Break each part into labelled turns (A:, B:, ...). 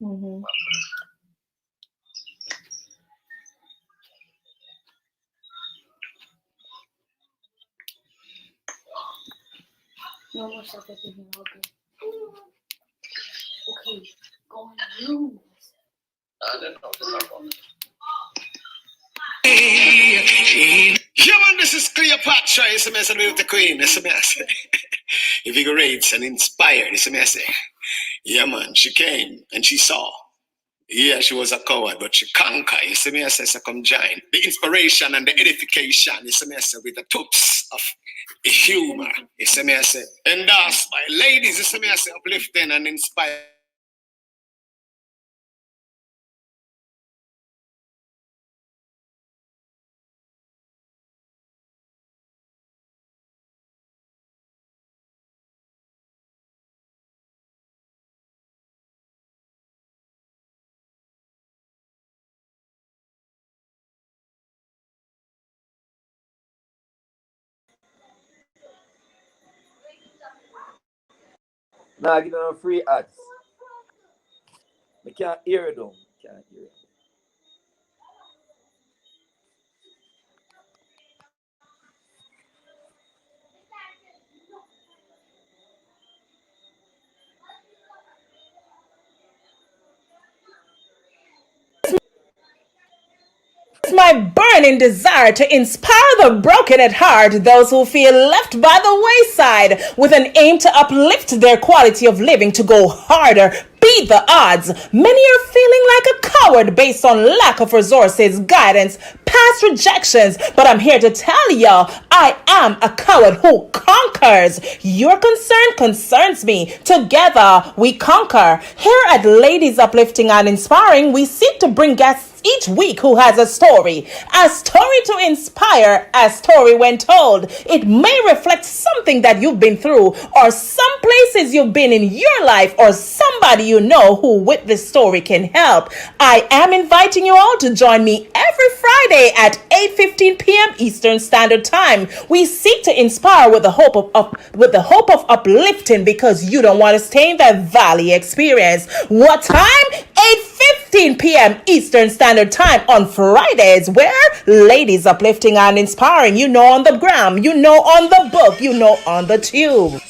A: Mm-hmm. No more stuff that you can okay, go in the room. I don't know this one.
B: Yeah, man, this is Cleopatra. It's a message with the queen. It's a message. Invigorates and inspired. It's a message. Yeah, man, she came and she saw. Yeah, she was a coward, but she conquered. It's a message to come join. The inspiration and the edification. It's a message with the tips of humor. It's a message endorsed by ladies. It's a message uplifting and inspiring.
C: Nah, give them free ads. I can't hear it though. Can't hear it.
A: My burning desire to inspire the broken at heart, those who feel left by the wayside, with an aim to uplift their quality of living, to go harder, beat the odds. Many are feeling like a coward based on lack of resources, guidance, past rejections, but I'm here to tell y'all I am a coward who conquers. Your concern concerns me. Together we conquer. Here at Ladies Uplifting and Inspiring, we seek to bring guests each week who has a story to inspire, a story when told. It may reflect something that you've been through, or some places you've been in your life, or somebody you know who with this story can help. I am inviting you all to join me every Friday at 8:15 p.m. Eastern Standard Time. We seek to inspire with the hope of uplifting, because you don't want to stay in that valley experience. What time? 8:15 p.m. Eastern Standard Time on Fridays, where Ladies Uplifting and Inspiring, you know, on the gram, you know, on the book, you know, on the tube.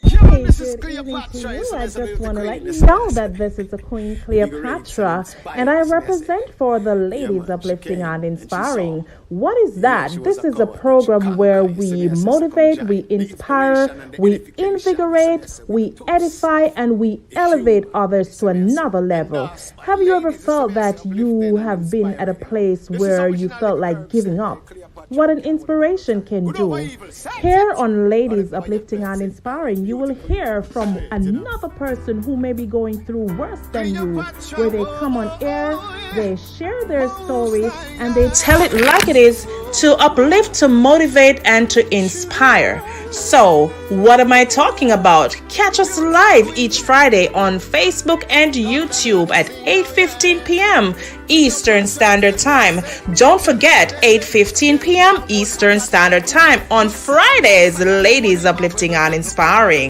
A: Hey, good evening to you. I just want to let you know that this is the Queen Cleopatra, and I represent for the Ladies Uplifting and Inspiring. What is that? This is a program where we motivate, we inspire, we invigorate, we edify, and we elevate others to another level. Have you ever felt that you have been at a place where you felt like giving up? What an inspiration can do. Here on Ladies Uplifting and Inspiring, you will hear from another person who may be going through worse than you, where they come on air, they share their story, and they tell it like it is, to uplift, to motivate, and to inspire. So, what am I talking about? Catch us live each Friday on Facebook and YouTube at 8:15 p.m. Eastern Standard Time. Don't forget, 8:15 p.m. Eastern Standard Time on Fridays, Ladies Uplifting and Inspiring.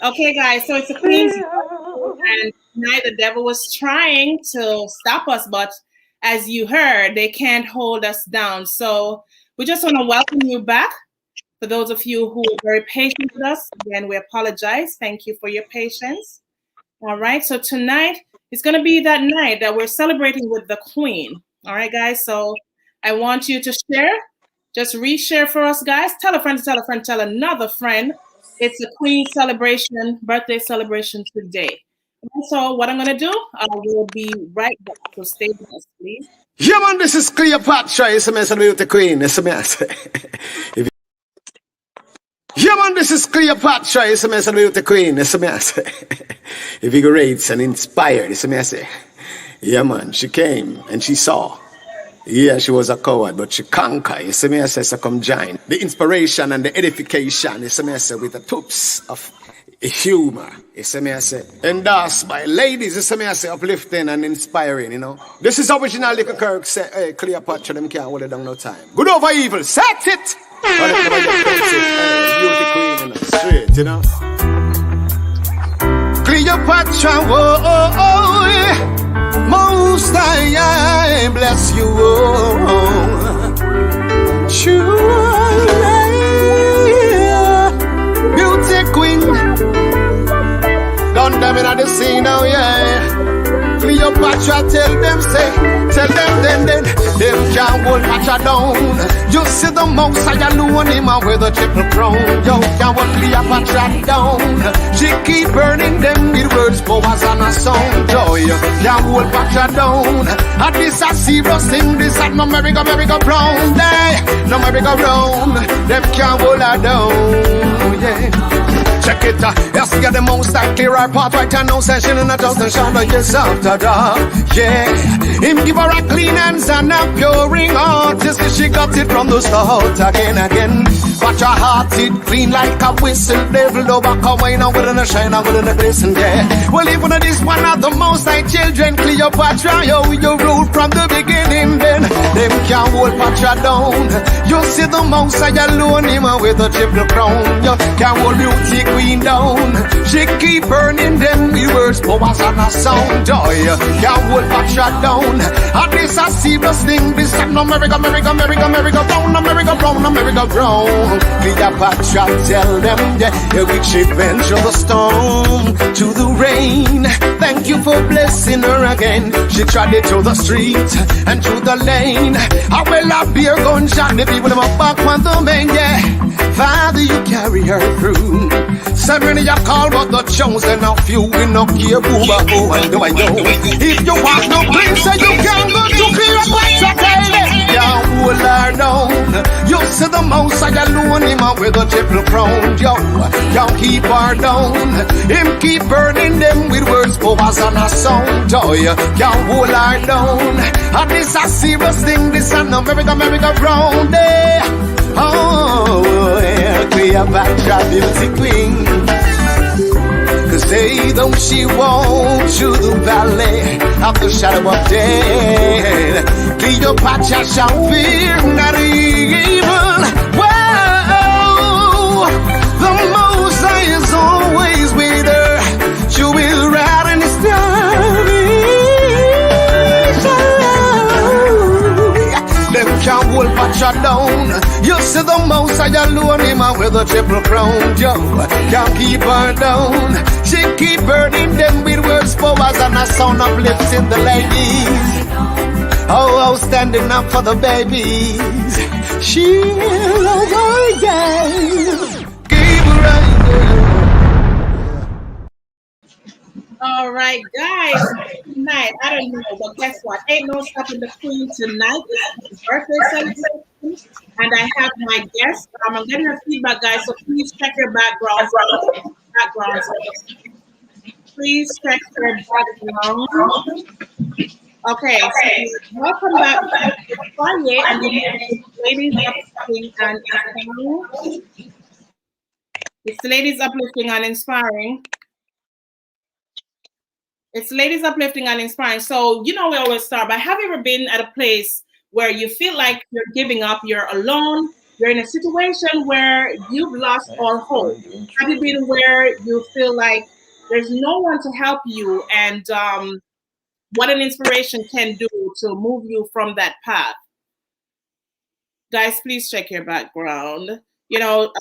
A: Okay, guys, so it's a Queen's birthday, and tonight the devil was trying to stop us, but as you heard, they can't hold us down. So we just want to welcome you back. For those of you who are very patient with us, again, we apologize. Thank you for your patience. All right, so tonight is going to be that night that we're celebrating with the Queen. All right, guys, so I want you to share. Just reshare for us, guys. Tell a friend, tell a friend, tell another friend. It's a Queen celebration, birthday celebration today. So what I'm going to do, I will be right back. So stay with us, please.
B: Yeah, man, this is Cleopatra. It's a message with the queen. It's a message. Yeah, man, this is Cleopatra. It's a mess with the queen. It's a mess. Invigorates and inspired. It's a mess. Yeah, man, she came and she saw. Yeah, she was a coward, but she conquered. It's a mess. It's a come join. The inspiration and the edification. It's a mess with the toops of humor. It's a mess. Endorsed by ladies. It's a mess. Uplifting and inspiring, you know. This is original Little Kirk say, hey, Cleopatra, them can't hold it down no time. Good over evil. Set it! Beauty queen in the street, you know. Cleopatra, whoa, oh, oh, yeah. Most I bless you, oh. True, beauty queen. Don't damn it at the scene now, yeah. Cleopatra, tell them then them can't hold Patra down. You see the most I alone him with a triple crown. You can't hold Cleopatra down. She keep burning them with words, powers and a sound. Joy, can't hold Patra down. And this a serious thing, this a no merry-go-round. No merry-go-round, them can't hold her down, yeah. Check it, yes, get the most I clear our path right now, session in a thousand shadow, yes, after dark, yeah. Him give her a clean hands and a puring heart, just she got it from the start, again. But her heart it clean like a whistle, devil no back away now within a shine, within a glisten, yeah. Well, even this one of the most I children, Cleopatra, yo, you rule from the beginning, then them can't hold Patra down. You see the most I alone him with a triple crown, you can't hold beauty queen down. She keep burning them with words, powers and a sound, joy. Can't hold Patra down. And this a serious thing, this a no merry-go-round. Cleopatra tell them, yeah, which she venture the storm to the rain. Thank you for blessing her again. She tried it through the street and through the lane. I will a beer gunshot, the people in my back on the main, yeah. Father, you carry her through. So many you call, but the chosen of few will not care who but who and do I know. If you want no place, you can go to Cleopatra, tell them. Yeah, hold her down. You see the most I alone him with a triple crown. Yo, keep her down. Him keep burning them with words, powers and a sound. Joy, can't hold her down. And this a serious thing, this a no merry-go-round. Oh, yeah, Cleopatra, beauty queen. Cause they though she walk through the valley of the shadow of death, Cleopatra shall fear not evil. Whoa, the Most High is always with her. She will ride in the stormy. Them can't hold Patra down. You see the Most High alone him with a triple crown. Yo, can't keep her down. She keep burning them with words, powers and a sound uplifting the ladies. Oh, standing up for the babies. She'll go again. Keep her
A: All right, guys. Tonight, I don't know, but guess what? Ain't no stopping the queen tonight. It's birthday celebration, and I have my guest. I'm getting her feedback, guys. So please check your background. Please check your background. Okay, so welcome back to Kanye and the ladies uplifting and inspiring. It's the ladies uplifting and inspiring. It's ladies uplifting and inspiring. So, you know, we always start by, have you ever been at a place where you feel like you're giving up, you're alone, you're in a situation where you've lost all hope? Have you been where you feel like there's no one to help you, and what an inspiration can do to move you from that path? Guys, please check your background. You know,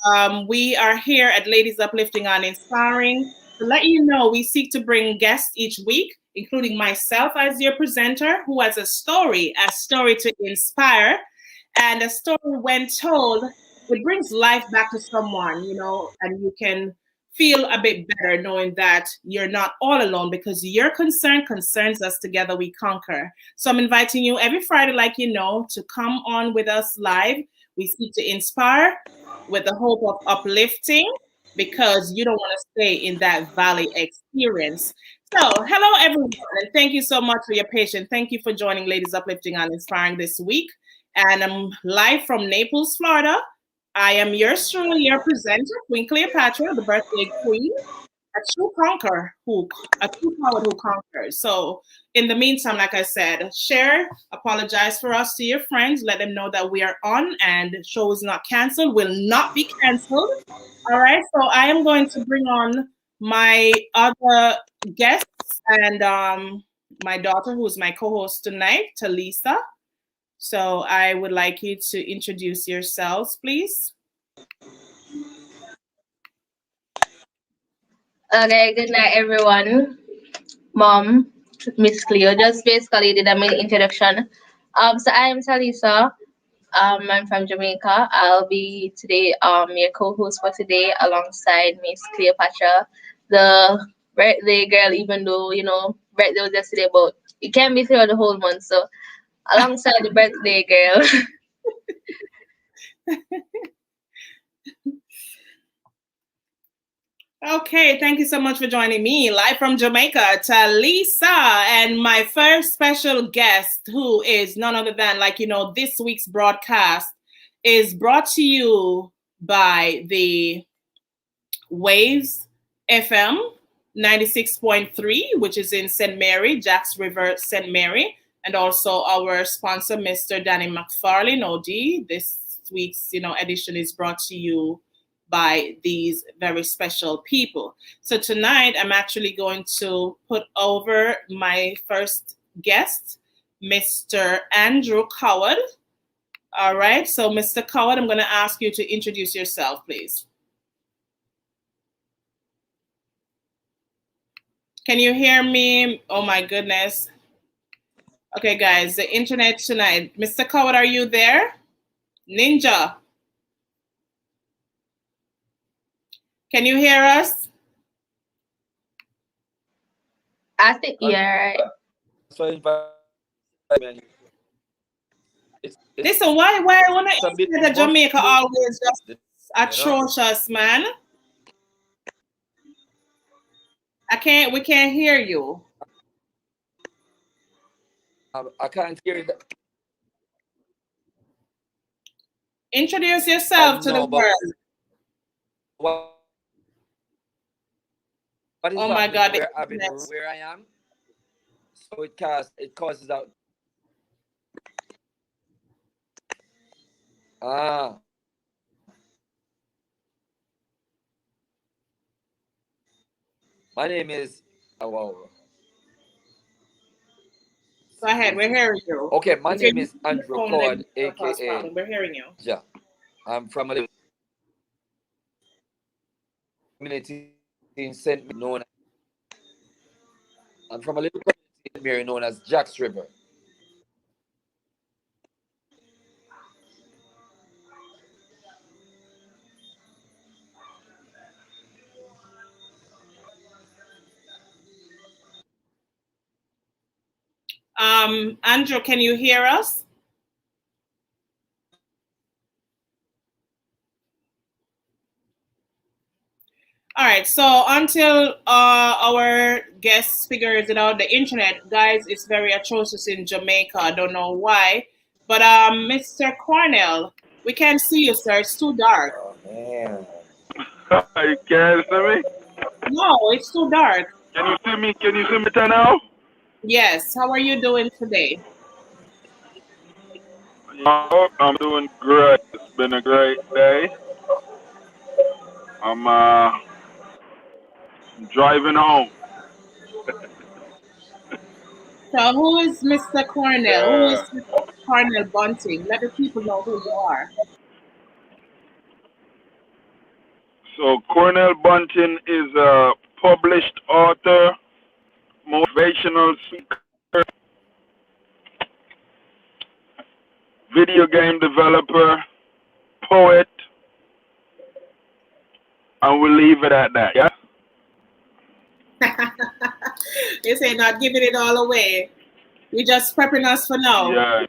A: we are here at Ladies Uplifting and Inspiring. To let you know, we seek to bring guests each week, including myself as your presenter, who has a story to inspire. And a story, when told, it brings life back to someone, you know, and you can feel a bit better knowing that you're not all alone, because your concern concerns us. Together we conquer. So I'm inviting you every Friday, like you know, to come on with us live. We seek to inspire, with the hope of uplifting because you don't want to stay in that valley experience. So, hello everyone, and thank you so much for your patience. Thank you for joining Ladies Uplifting and Inspiring this week. And I'm live from Naples, Florida. I am yours truly, your presenter, Queen Cleopatra, the birthday queen, a true conqueror a true poet who conquers. So in the meantime, like I said, share, apologize for us to your friends, let them know that we are on and the show is not canceled, will not be canceled. All right. So I am going to bring on my other guests and my daughter, who's my co-host tonight, Talisa. So I would like you to introduce yourselves, please.
D: Okay, good night, everyone. Mom, Miss Cleo, just basically did a mini introduction. So I am Talisa. I'm from Jamaica. I'll be today your co-host for today alongside Miss Cleopatra, the birthday girl. Even though birthday was yesterday, but it can't be throughout the whole month. So alongside the birthday girl.
A: Okay, thank you so much for joining me live from Jamaica, Talisa, and my first special guest, who is none other than, this week's broadcast is brought to you by the Waves FM 96.3, which is in St. Mary, Jacks River, St. Mary, and also our sponsor, Mr. Danny McFarlane, OD. This week's, edition is brought to you by these very special people. So tonight, I'm actually going to put over my first guest, Mr. Andrew Coward. All right, so Mr. Coward, I'm going to ask you to introduce yourself, please. Can you hear me? Oh my goodness. Okay, guys, the internet tonight. Mr. Coward, are you there? Ninja. Can you hear us?
D: I think right.
A: Listen, why when I internet Jamaica always just atrocious, man? We can't hear you.
C: I can't hear you.
A: Introduce yourself to the world.
C: What is
A: oh my God!
C: Where I am, so it causes out. My name is. Wow.
A: Go ahead, we're hearing you.
C: Okay, my name is Andrew Coward, aka.
A: We're hearing you.
C: Yeah, I'm from a community in St. Mary I'm from a little community in Mary known as Jacks River.
A: Andrew, can you hear us? All right, so until our guest figures it out, the internet, guys, is very atrocious in Jamaica. I don't know why. But Mr. Cornell, we can't see you, sir. It's too dark.
C: Oh, man.
E: You can't see me?
A: No, it's too dark.
E: Can you see me? Can you see me now?
A: Yes. How are you doing today?
E: I'm doing great. It's been a great day. I'm driving home.
A: So who is Mr. Cornell?
E: Yeah.
A: Who is Mr. Cornell Bunting? Let the people know who you are.
E: So Cornell Bunting is a published author, motivational speaker, video game developer, poet, and we'll leave it at that, yeah?
A: You say not giving it all away. You're just prepping us for now.
E: Yeah.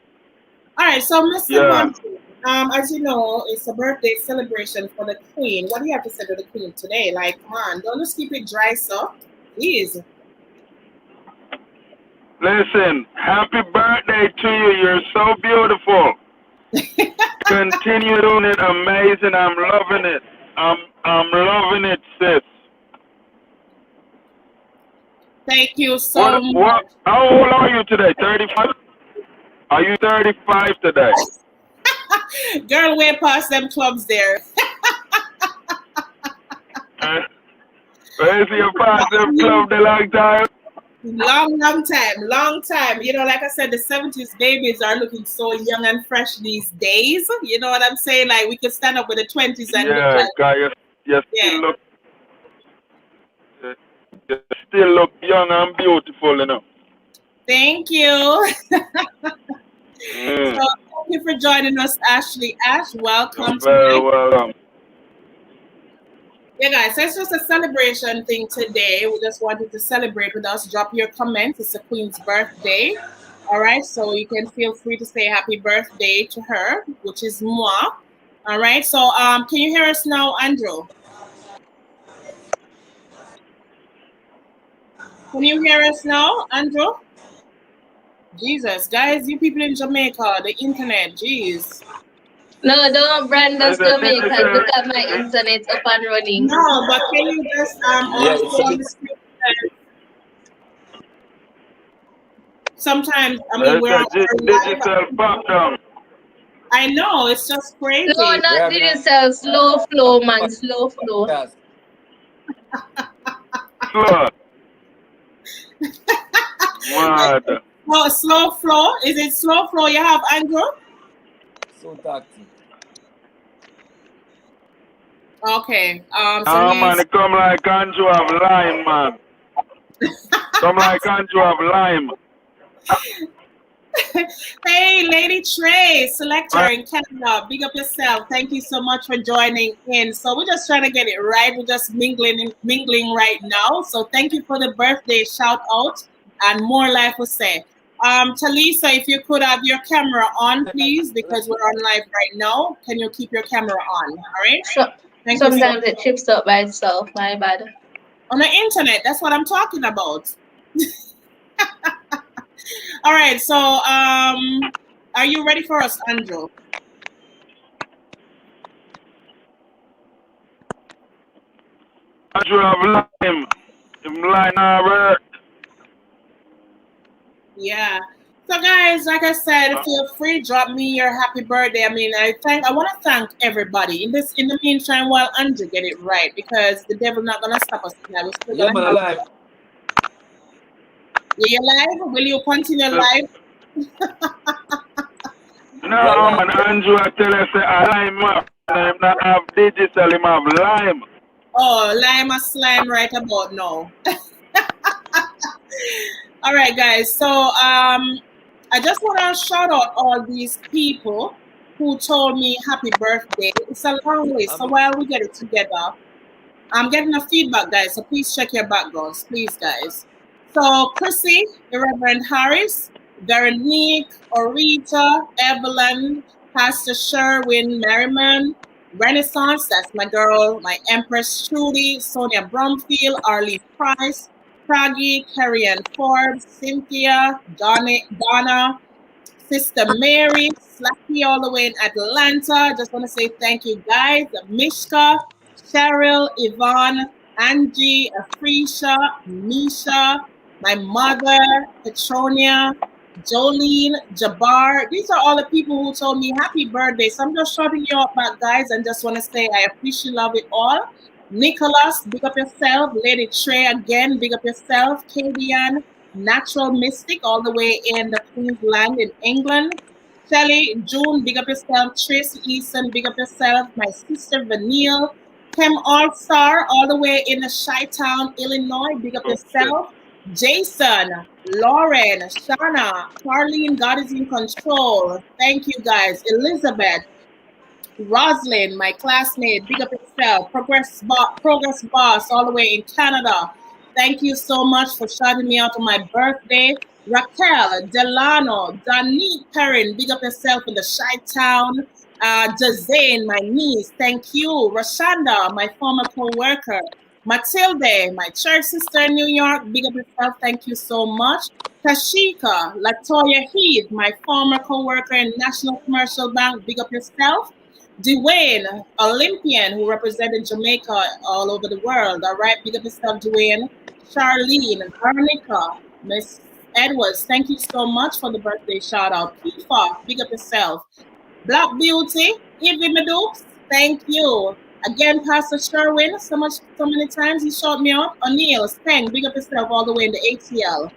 A: All right, so Mr. Bunting, As you know, it's a birthday celebration for the Queen. What do you have to say to the Queen today? Like, come on, don't just keep it dry, so please.
E: Listen, happy birthday to you. You're so beautiful. Continue doing it. Amazing. I'm loving it. I'm loving it, sis.
A: Thank you so much.
E: What? How old are you today? 35? Are you 35 today?
A: Girl, way past them clubs there.
E: Where's your past them club the long time?
A: Long time. You know, like I said, the 70s babies are looking so young and fresh these days. You know what I'm saying? Like, we could stand up with the 20s and
E: Yeah,
A: look like,
E: you still look young and beautiful, you know.
A: Thank you. So, thank you for joining us, Ashley. Ash, welcome.
E: You're very welcome.
A: Yeah, guys, it's just a celebration thing today. We just wanted to celebrate with us. Drop your comments. It's the Queen's birthday. All right, so you can feel free to say happy birthday to her, which is moi. All right, so can you hear us now, Andrew? Can you hear us now, Andrew? Jesus, guys, you people in Jamaica, the internet, jeez.
D: No, don't brand us Jamaica because my internet's up and running.
A: No, but can you just also on the screen? Sometimes, I mean, we're on
E: digital Patron.
A: I know, it's just crazy.
D: No, not digital, slow flow, man, slow flow.
E: Slow. Mad.
A: Oh, slow flow? Is it slow flow you have, Andrew?
C: So tactic.
A: Okay.
E: Man, it come like Andrew have lime, man. Come like Andrew have lime.
A: Hey, Lady Trey, selector in Canada. Big up yourself. Thank you so much for joining in. So we're just trying to get it right. We're just mingling right now. So thank you for the birthday shout out and more life will say. Talisa, if you could have your camera on, please, because we're on live right now. Can you keep your camera on? All right.
D: So, sometimes it trips up by itself. My bad.
A: On the internet, that's what I'm talking about. All right, so are you ready for us, Andrew?
E: Andrew have lime. Him line work.
A: Yeah. So guys, like I said, feel free, drop me your happy birthday. I mean, I want to thank everybody in the meantime while Andrew get it right, because the devil not gonna stop us now.
C: Yeah, man, alive.
A: Yeah, you live? Will you continue live?
E: No, man, Andrew I tell us I lime up. I'm not have digital, him have lime.
A: Oh, lime or slime right about now. All right, guys. So I just want to shout out all these people who told me happy birthday. It's a long list. So while we get it together, I'm getting a feedback, guys. So please check your backgrounds, please, guys. So Chrissy, the Reverend Harris, Veronique, Orita, Evelyn, Pastor Sherwin Merriman, Renaissance, that's my girl, my Empress Trudy, Sonia Brumfield, Arlene Price, Praggy, Carrie Ann Forbes, Cynthia, Donna, Sister Mary, Slacky all the way in Atlanta. Just want to say thank you, guys. Mishka, Cheryl, Yvonne, Angie, Afrisha, Misha, my mother, Petronia, Jolene, Jabbar. These are all the people who told me happy birthday. So I'm just shouting you out back, guys, and just want to say I appreciate love it all. Nicholas, big up yourself. Lady Trey again, big up yourself. Kadian, Natural Mystic, all the way in the Queensland in England. Shelly, June, big up yourself. Tracy Eason, big up yourself. My sister Vanille, Kim All-Star, all the way in the Chi-Town, Illinois, big up yourself. Jason, Lauren, Shana, Carlene, God is in control. Thank you, guys. Elizabeth, Roslyn, my classmate, big up yourself. Progress Boss, all the way in Canada. Thank you so much for shouting me out on my birthday. Raquel, Delano, Danique Perrin, big up yourself in the Chi-Town. Jazane, my niece, thank you. Rashanda, my former co-worker. Matilde, my church sister in New York, big up yourself, thank you so much. Tashika, Latoya Heath, my former co-worker in National Commercial Bank, big up yourself. Dwayne, Olympian, who represented Jamaica all over the world. All right, big up yourself, Dwayne. Charlene, Veronica, Miss Edwards, thank you so much for the birthday shout out. Kifa, big up yourself. Black Beauty, Evie Medooks, thank you. Again, Pastor Sherwin, so many times he showed me up. O'Neill, Steng, big up yourself all the way in the ATL.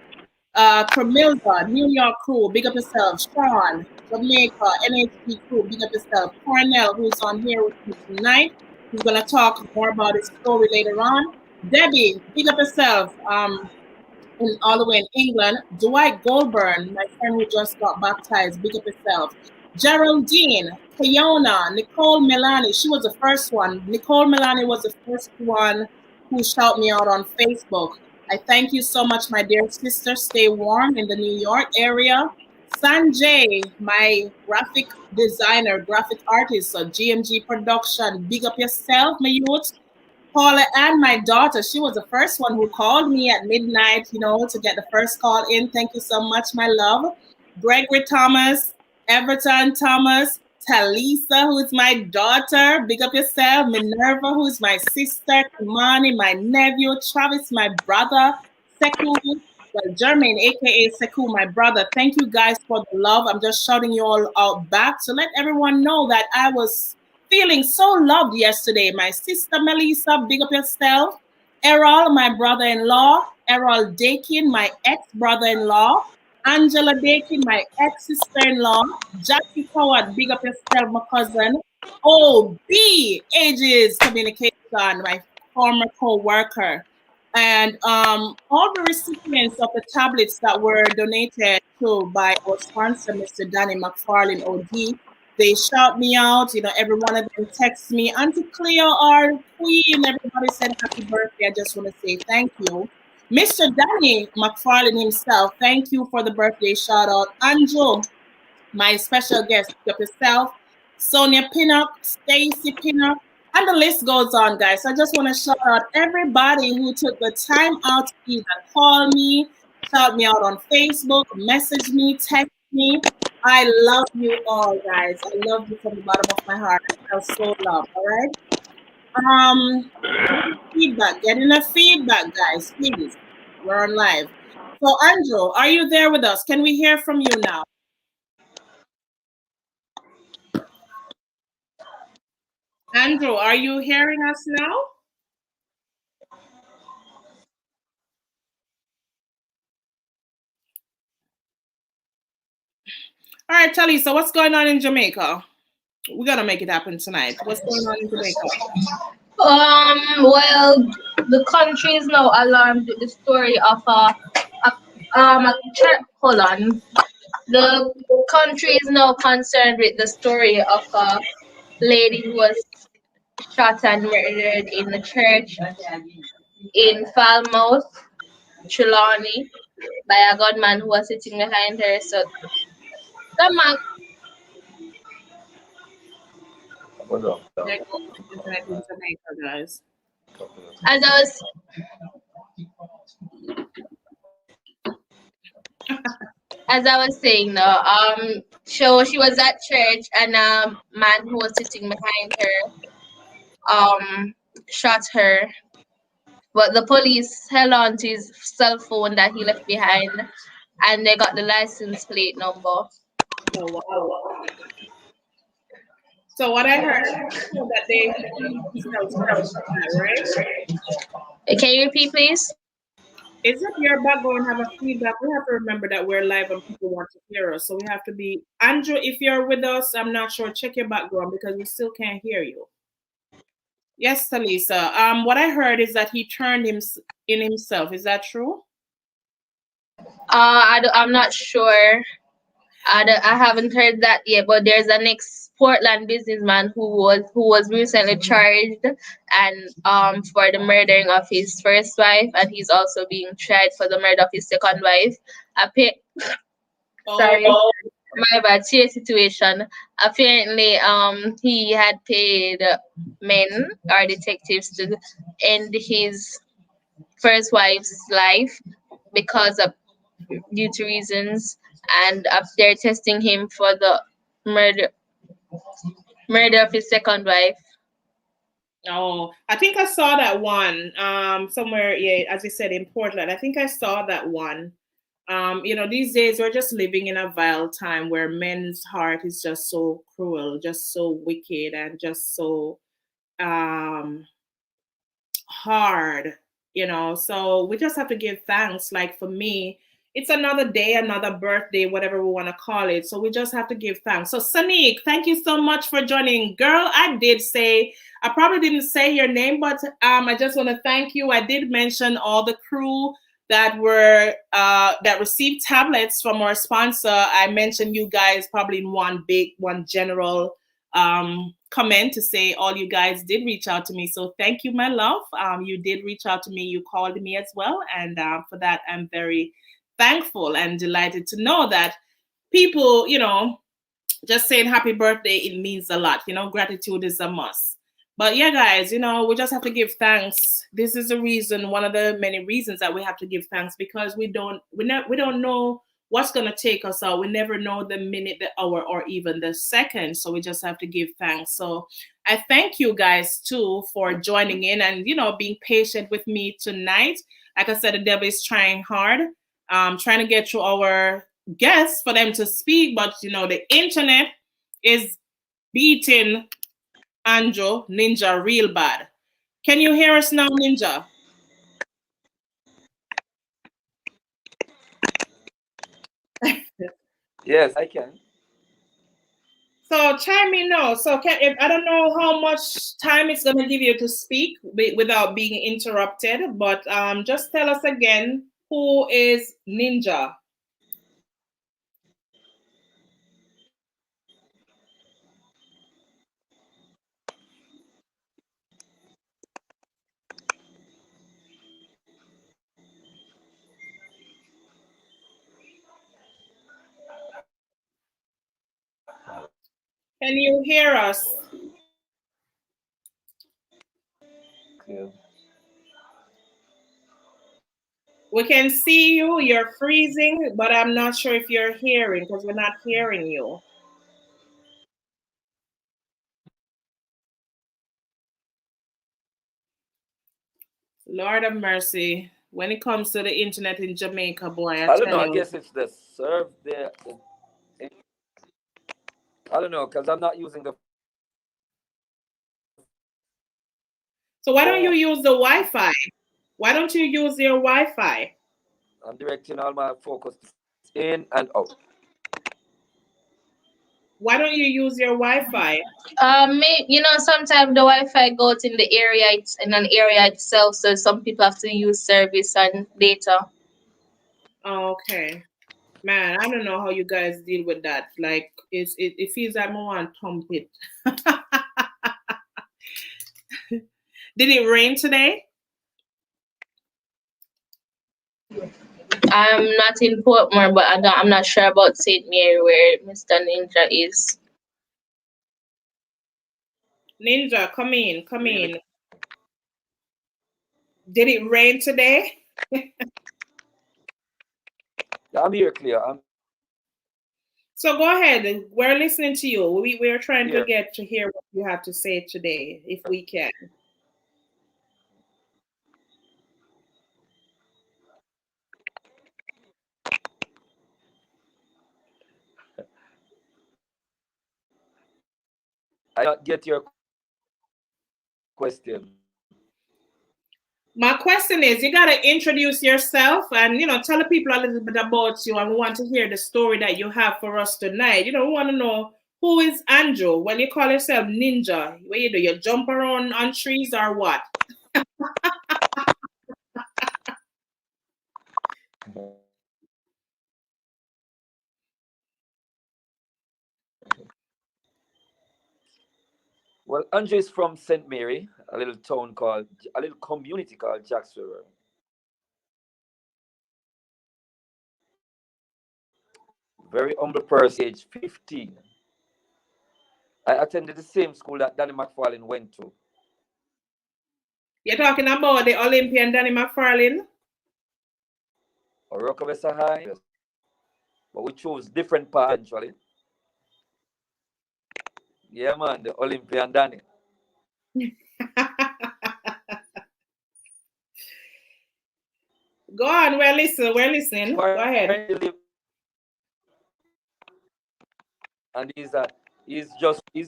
A: Camilza, New York crew, big up yourself. Sean, Jamaica, NHP crew, big up yourself. Cornell, who's on here with me tonight, who's gonna talk more about his story later on. Debbie, big up yourself. All the way in England. Dwight Goldburn, my friend who just got baptized, big up yourself. Geraldine, Kiona, Nicole Melani, she was the first one. Nicole Melani was the first one who shouted me out on Facebook. I thank you so much, my dear sister. Stay warm in the New York area. Sanjay, my graphic designer, graphic artist, so GMG Production, big up yourself, my youth. Paula and my daughter, she was the first one who called me at midnight, to get the first call in. Thank you so much, my love. Gregory Thomas, Everton Thomas, Talisa, who's my daughter. Big up yourself. Minerva, who's my sister. Kimani, my nephew. Travis, my brother. Sekou, Jermaine, aka Sekou, my brother. Thank you guys for the love. I'm just shouting you all out back to let everyone know that I was feeling so loved yesterday. My sister Melissa, big up yourself. Errol, my brother-in-law. Errol Dakin, my ex-brother-in-law. Angela Dakin, my ex-sister-in-law. Jackie Coward, big up yourself, my cousin. B, Ages Communication, my former co-worker. And all the recipients of the tablets that were donated to by our sponsor, Mr. Danny McFarlane, OD, they shout me out. Every one of them texts me, Auntie Cleo, our queen. Everybody said happy birthday. I just want to say thank you. Mr. Danny McFarlane himself, thank you for the birthday shout out. Andrew, my special guest, yourself, Sonia Pinnock, Stacy Pinnock, and the list goes on, guys. So I just want to shout out everybody who took the time out to either call me, shout me out on Facebook, message me, text me. I love you all, guys. I love you from the bottom of my heart. I feel so loved, all right? Feedback. Get enough feedback, guys, please. We're on live. So, Andrew, are you there with us? Can we hear from you now? Andrew, are you hearing us now? All right, Talisa, what's going on in Jamaica? We're gonna make it happen tonight. What's going on in Jamaica?
D: Well, the country is now alarmed with the story of hold on. The country is now concerned with the story of a lady who was shot and murdered in the church in Falmouth, Trelawney, by a gunman who was sitting behind her. So, the man.
A: Guys.
D: As I was saying, so she was at church and a man who was sitting behind her, shot her. But the police held on to his cell phone that he left behind, and they got the license plate number.
A: Oh, wow. So what I heard that they right?
D: Can you repeat, please?
A: Is it your background have a feedback? We have to remember that we're live and people want to hear us. So we have to be Andrew, if you're with us, I'm not sure. Check your background because we still can't hear you. Yes, Talisa. What I heard is that he turned in himself. Is that true?
D: I'm not sure. I haven't heard that yet, but there's an ex-Portland businessman who was recently charged and for the murdering of his first wife, and he's also being tried for the murder of his second wife. Sorry. My bad, serious situation. Apparently, he had paid men or detectives to end his first wife's life because of due to reasons, and they're testing him for the murder murder of his second wife.
A: Oh, I think I saw that one somewhere, yeah, as you said, in Portland. I think I saw that one. These days we're just living in a vile time where men's heart is just so cruel, just so wicked, and just so um hard, so we just have to give thanks. Like for me, it's another day, another birthday, whatever we want to call it, so we just have to give thanks. So Sanique, thank you so much for joining. Girl, I probably didn't say your name, but I just want to thank you. I did mention all the crew that received tablets from our sponsor. I mentioned you guys probably in one general comment to say all you guys did reach out to me. So thank you, my love. You did reach out to me. You called me as well. And for that, I'm very thankful and delighted to know that people, just saying happy birthday, it means a lot. Gratitude is a must. But yeah, guys, we just have to give thanks. This is the reason, one of the many reasons that we have to give thanks, because we don't know what's gonna take us out. We never know the minute, the hour, or even the second. So we just have to give thanks. So I thank you guys too for joining in and being patient with me tonight. Like I said, the devil is trying hard, trying to get through our guests for them to speak, but the internet is beating Anjo Ninja real bad. Can you hear us now, Ninja?
C: Yes, I can.
A: So chime in now. So if, I don't know how much time it's gonna give you to speak without being interrupted, but just tell us again, who is Ninja? Can you hear us?
C: Clear.
A: We can see you. You're freezing, but I'm not sure if you're hearing because we're not hearing you. Lord of mercy. When it comes to the internet in Jamaica, boy, I
C: I don't
A: tell
C: know. I
A: you.
C: guess it's the serve there. I don't know because I'm not using the
A: So why don't you
C: phone.
A: use the Wi-Fi? Why don't you use your Wi-Fi?
C: I'm directing all my focus in and out.
A: Why don't you use your Wi-Fi?
D: Sometimes the Wi-Fi goes in the area, it's in an area itself, so some people have to use service and data.
A: Okay. Man, I don't know how you guys deal with that. Like it feels like I want to pump it. Did it rain today?
D: I'm not in Portmore, but I'm not sure about St. Mary where Mr. Ninja is.
A: Ninja, come in, come
C: Really,
A: in. Did it rain today?
C: I'm here clear. I'm
A: So go ahead. We're listening to you. We're trying to
C: here.
A: get to hear what you have to say today, if we can.
C: I not get your question.
A: My question is, you gotta introduce yourself and tell the people a little bit about you, and we want to hear the story that you have for us tonight. We want to know who is Anjo. When you call yourself Ninja, what you do? You jump around on trees or what?
C: Well, Andre is from St. Mary, a little community called Jacksonville. Very humble person, age 15. I attended the same school that Danny McFarlane went to.
A: You're talking about the Olympian Danny McFarlane?
C: Or Rockabessa High. But we chose different paths eventually. Yeah, man, the Olympian Danny.
A: Go on, we're listening. Go ahead.
C: And he's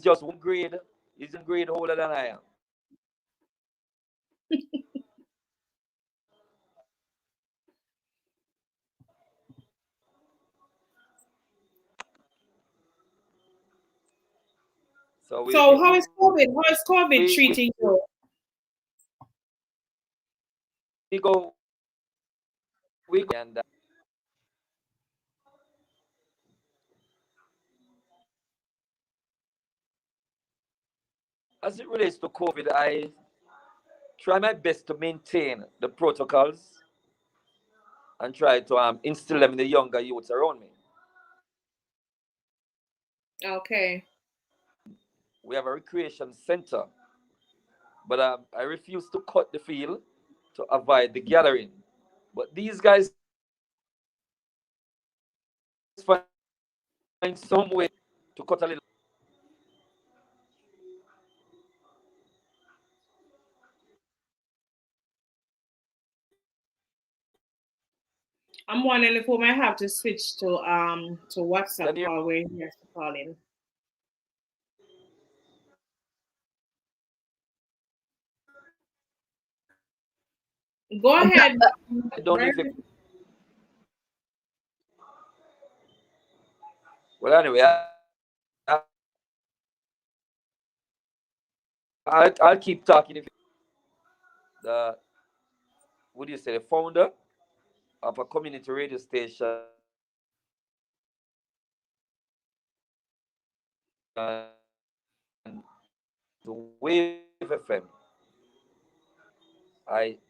C: just one grade. He's a grade older than I am. So
A: how is COVID? How is COVID treating you?
C: We go and as it relates to COVID, I try my best to maintain the protocols and try to instill them in the younger youths around me.
A: Okay.
C: We have a recreation center, but I refuse to cut the field to avoid the gathering. But these guys find some way to cut a little.
A: I'm wondering if we might have to switch to WhatsApp call where he has to call in. Go ahead.
C: I don't even. Well, anyway, I'll keep talking. If what do you say, the founder of a community radio station, the Wave FM.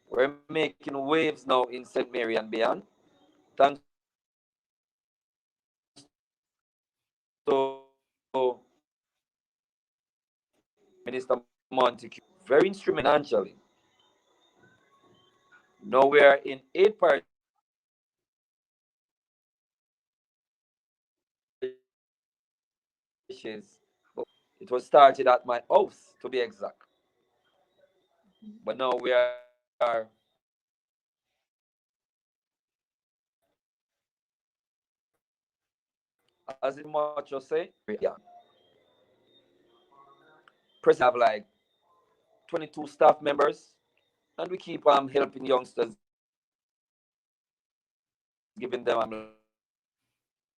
C: We're making waves now in St. Mary and beyond. Thanks to Minister Montague, very instrumentally. Now we are in 8 parishes. It was started at my house, to be exact. But now we are as in much you say, yeah. President have like 22 staff members, and we keep helping youngsters, giving them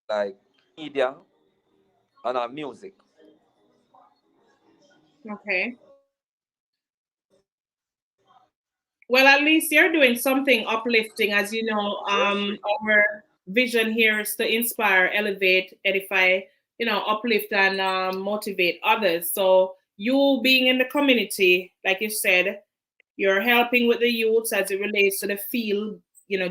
C: like media and our music.
A: Okay. Well, at least you're doing something uplifting, as you know. Our vision here is to inspire, elevate, edify, uplift and motivate others. So you being in the community, like you said, you're helping with the youths as it relates to the field,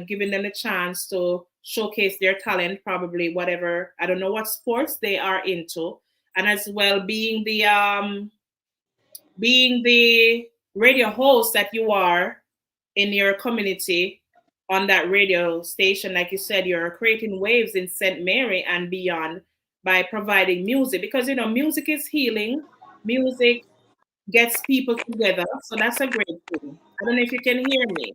A: giving them the chance to showcase their talent, probably whatever, I don't know what sports they are into, and as well being the radio host that you are in your community on that radio station. Like you said, you're creating waves in St. Mary and beyond by providing music, because music is healing. Music gets people together, so that's a great thing. I don't know if you can hear me.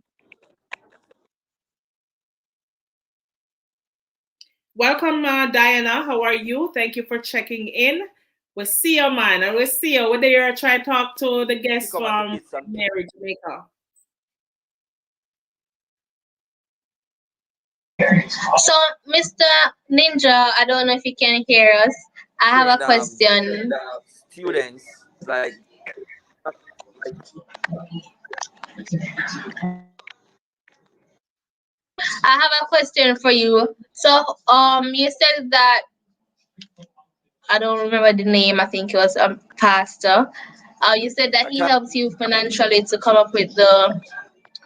A: Welcome, Diana. How are you? Thank you for checking in. We'll see you, man. And we'll see you. Whether you're trying to talk to the guest from Mary, Jamaica.
D: So, Mr. Ninja, I don't know if you can hear us. I have a question.
C: Students, like
D: I have a question for you. So, you said that I don't remember the name. I think it was pastor. You said that he helps you financially to come up with the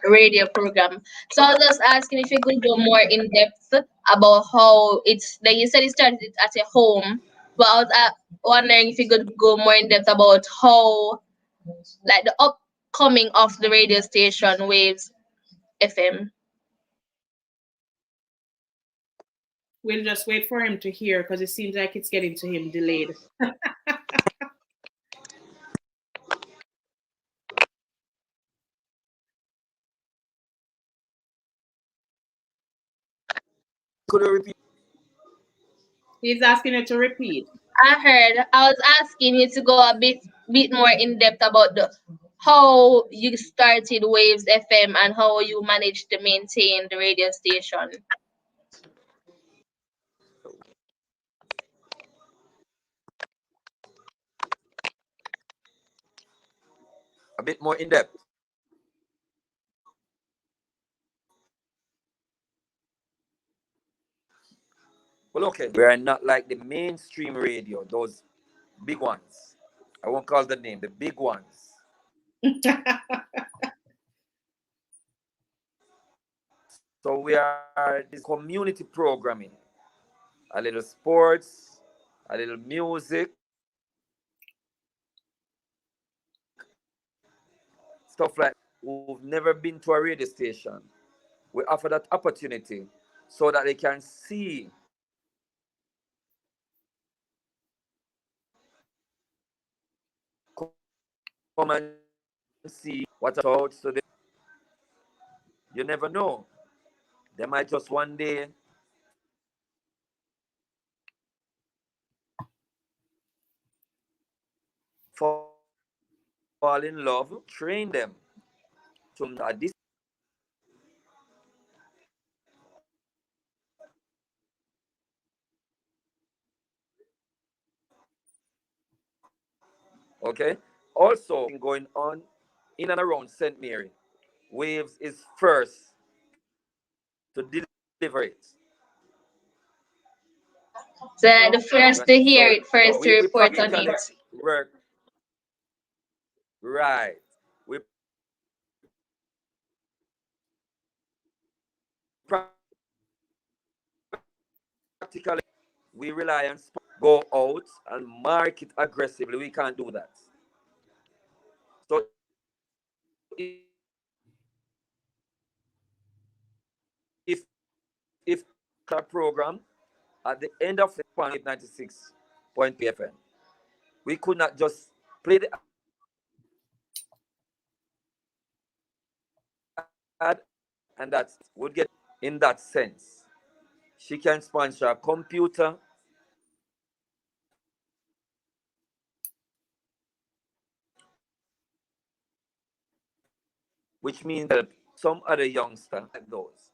D: radio program. So I was just asking if you could go more in depth about how it's like you said it started at a home, but I was wondering if you could go more in depth about how like the upcoming of the radio station Waves FM.
A: We'll just wait for him to hear because it seems like it's getting to him delayed.
C: Could you repeat?
A: He's asking you to repeat.
D: I heard. I was asking you to go a bit more in depth about the how you started Waves FM and how you managed to maintain the radio station.
C: A bit more in depth. Well, okay. We are not like the mainstream radio, those big ones. I won't call the name, the big ones. So we are this community programming, a little sports, a little music, stuff like who've never been to a radio station. We offer that opportunity so that they can see, come and see what's out. So you never know. They might just one day fall in love, train them to this. Okay. Also, going on in and around St. Mary, Waves is first to deliver it.
D: So the first to hear
C: So
D: it, first to
C: we
D: report on
C: practically
D: it.
C: work right. We practically we rely on go out and market aggressively. We can't do that. So if if our program at the end of the 96.3 FM, we could not just play the ad and that would get in that sense. She can sponsor a computer, which means that some other youngster like those.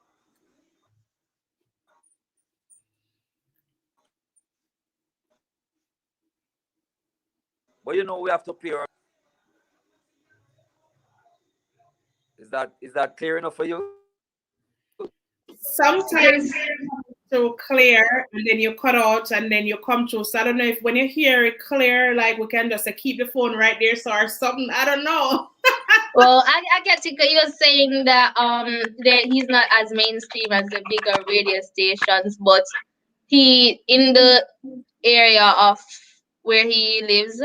C: But you know we have to pay. Is that clear enough for you?
A: Sometimes to clear and then you cut out and then you come through. So I don't know if when you hear it clear, like we can just keep the phone right there, so or something. I don't know.
D: Well, I get it. 'Cause you were saying that that he's not as mainstream as the bigger radio stations, but he in the area of where he lives,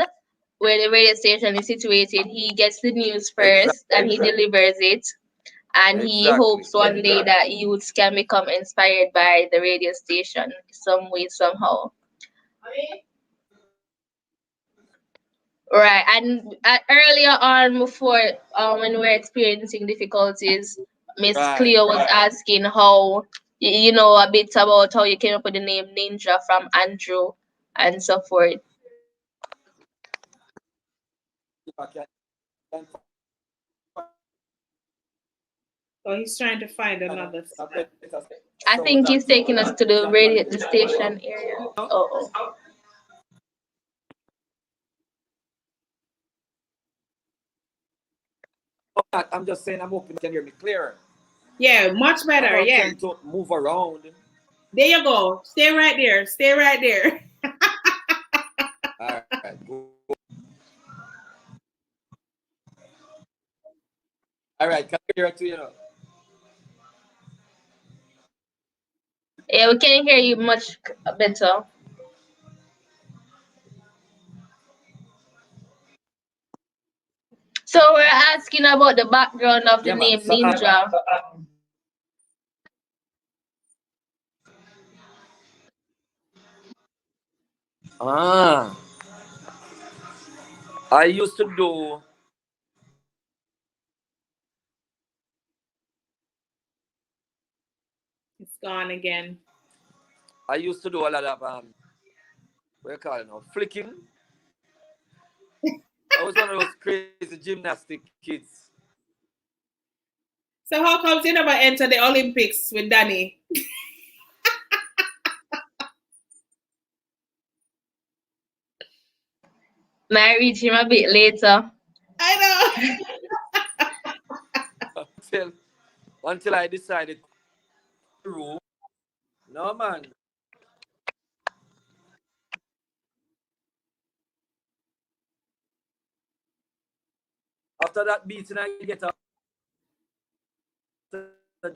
D: where the radio station is situated, he gets the news first and he delivers it. And he
C: Exactly.
D: hopes one day that youths can become inspired by the radio station some way, somehow. Right. And earlier on, before when we were experiencing difficulties, Miss
C: Right.
D: Cleo was asking how, you know, a bit about how you came up with the name Ninja from Andrew and so forth.
A: So he's trying to find another.
D: I think he's taking us to the radio, the station area. Oh.
C: I'm just saying I'm hoping you can hear me clearer.
A: Yeah, much better.
C: I'm
A: Yeah.
C: trying to move around.
A: There you go. Stay right there. Stay right there.
C: All right. All right, can I hear it to you now?
D: Yeah, we can hear you much better. So we're asking about the background of the
C: Yeah, man.
D: name
C: So,
D: Ninja.
C: ah, I used to do.
A: It's gone again.
C: I used to do a lot of what you call it now, flicking. I was one of those crazy gymnastic kids.
A: So how comes you never enter the Olympics with Danny?
D: May I reach him a bit later?
A: I
C: until until I decided to room. No man. After that beating, I get up,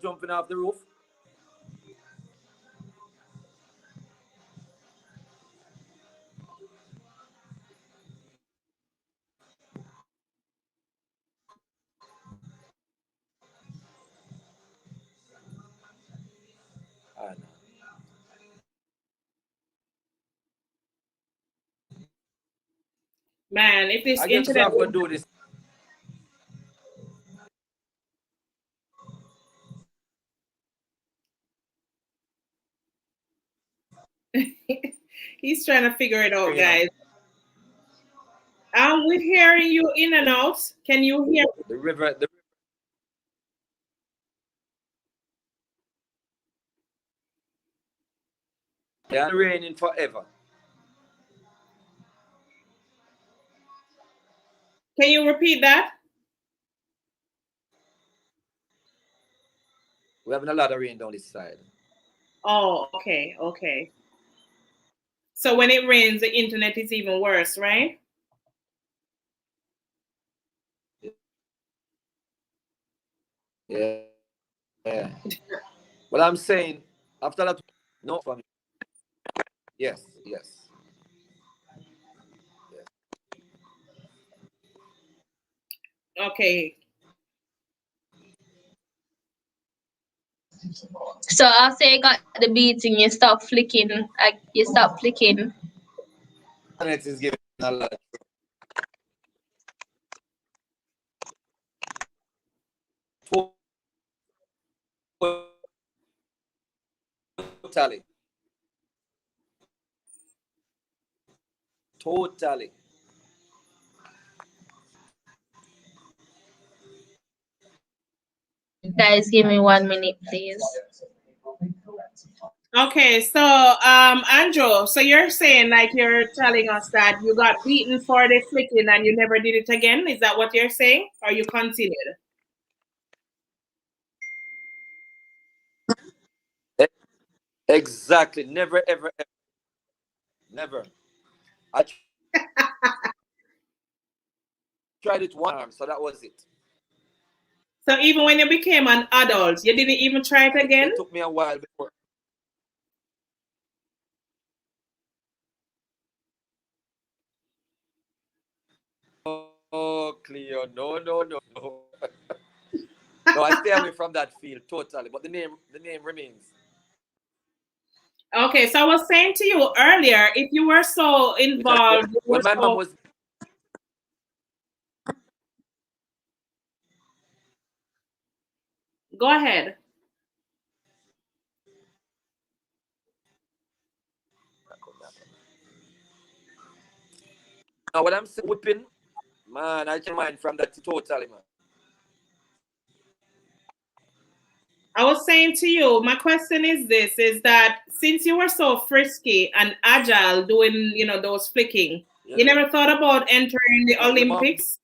C: jumping off the roof. And
A: Man, if this
C: I guess
A: internet
C: I'm gonna do this.
A: he's trying to figure it out,
C: You know,
A: guys. We're hearing you in and out. Can you hear?
C: the river, the yeah, raining forever.
A: Can you repeat that?
C: We're having a lot of rain down this side.
A: Oh, okay, okay. So when it rains, the internet is even worse, right?
C: Yeah, yeah. But I'm saying after that, no for me. Yes, yes, yes.
A: Okay.
D: So after you got the beating, you stop flicking. Like you stop flicking.
C: Internet is giving a lot. Totally, totally.
D: Guys, give me 1 minute, please.
A: Okay, so Andrew, so you're saying like you're telling us that you got beaten for the flicking and you never did it again? Is that what you're saying? Or you continued?
C: Exactly. Never, ever, ever, never. I tried it one arm, so that was it.
A: So even when you became an adult, you didn't even try it
C: And
A: again?
C: it took me a while before. Oh, Cleo, no, no, no, no. No, I stay away from that field totally. But the name remains.
A: Okay, so I was saying to you earlier, if you were so
C: Because
A: involved, you were
C: when my mom
A: so
C: was
A: go ahead.
C: now when I'm saying whipping, man, I change mind from that totally, man.
A: I was saying to you, my question is this, is that since you were so frisky and agile doing, those flicking,
C: You
A: you
C: know,
A: never thought about entering the
C: your mom
A: Olympics?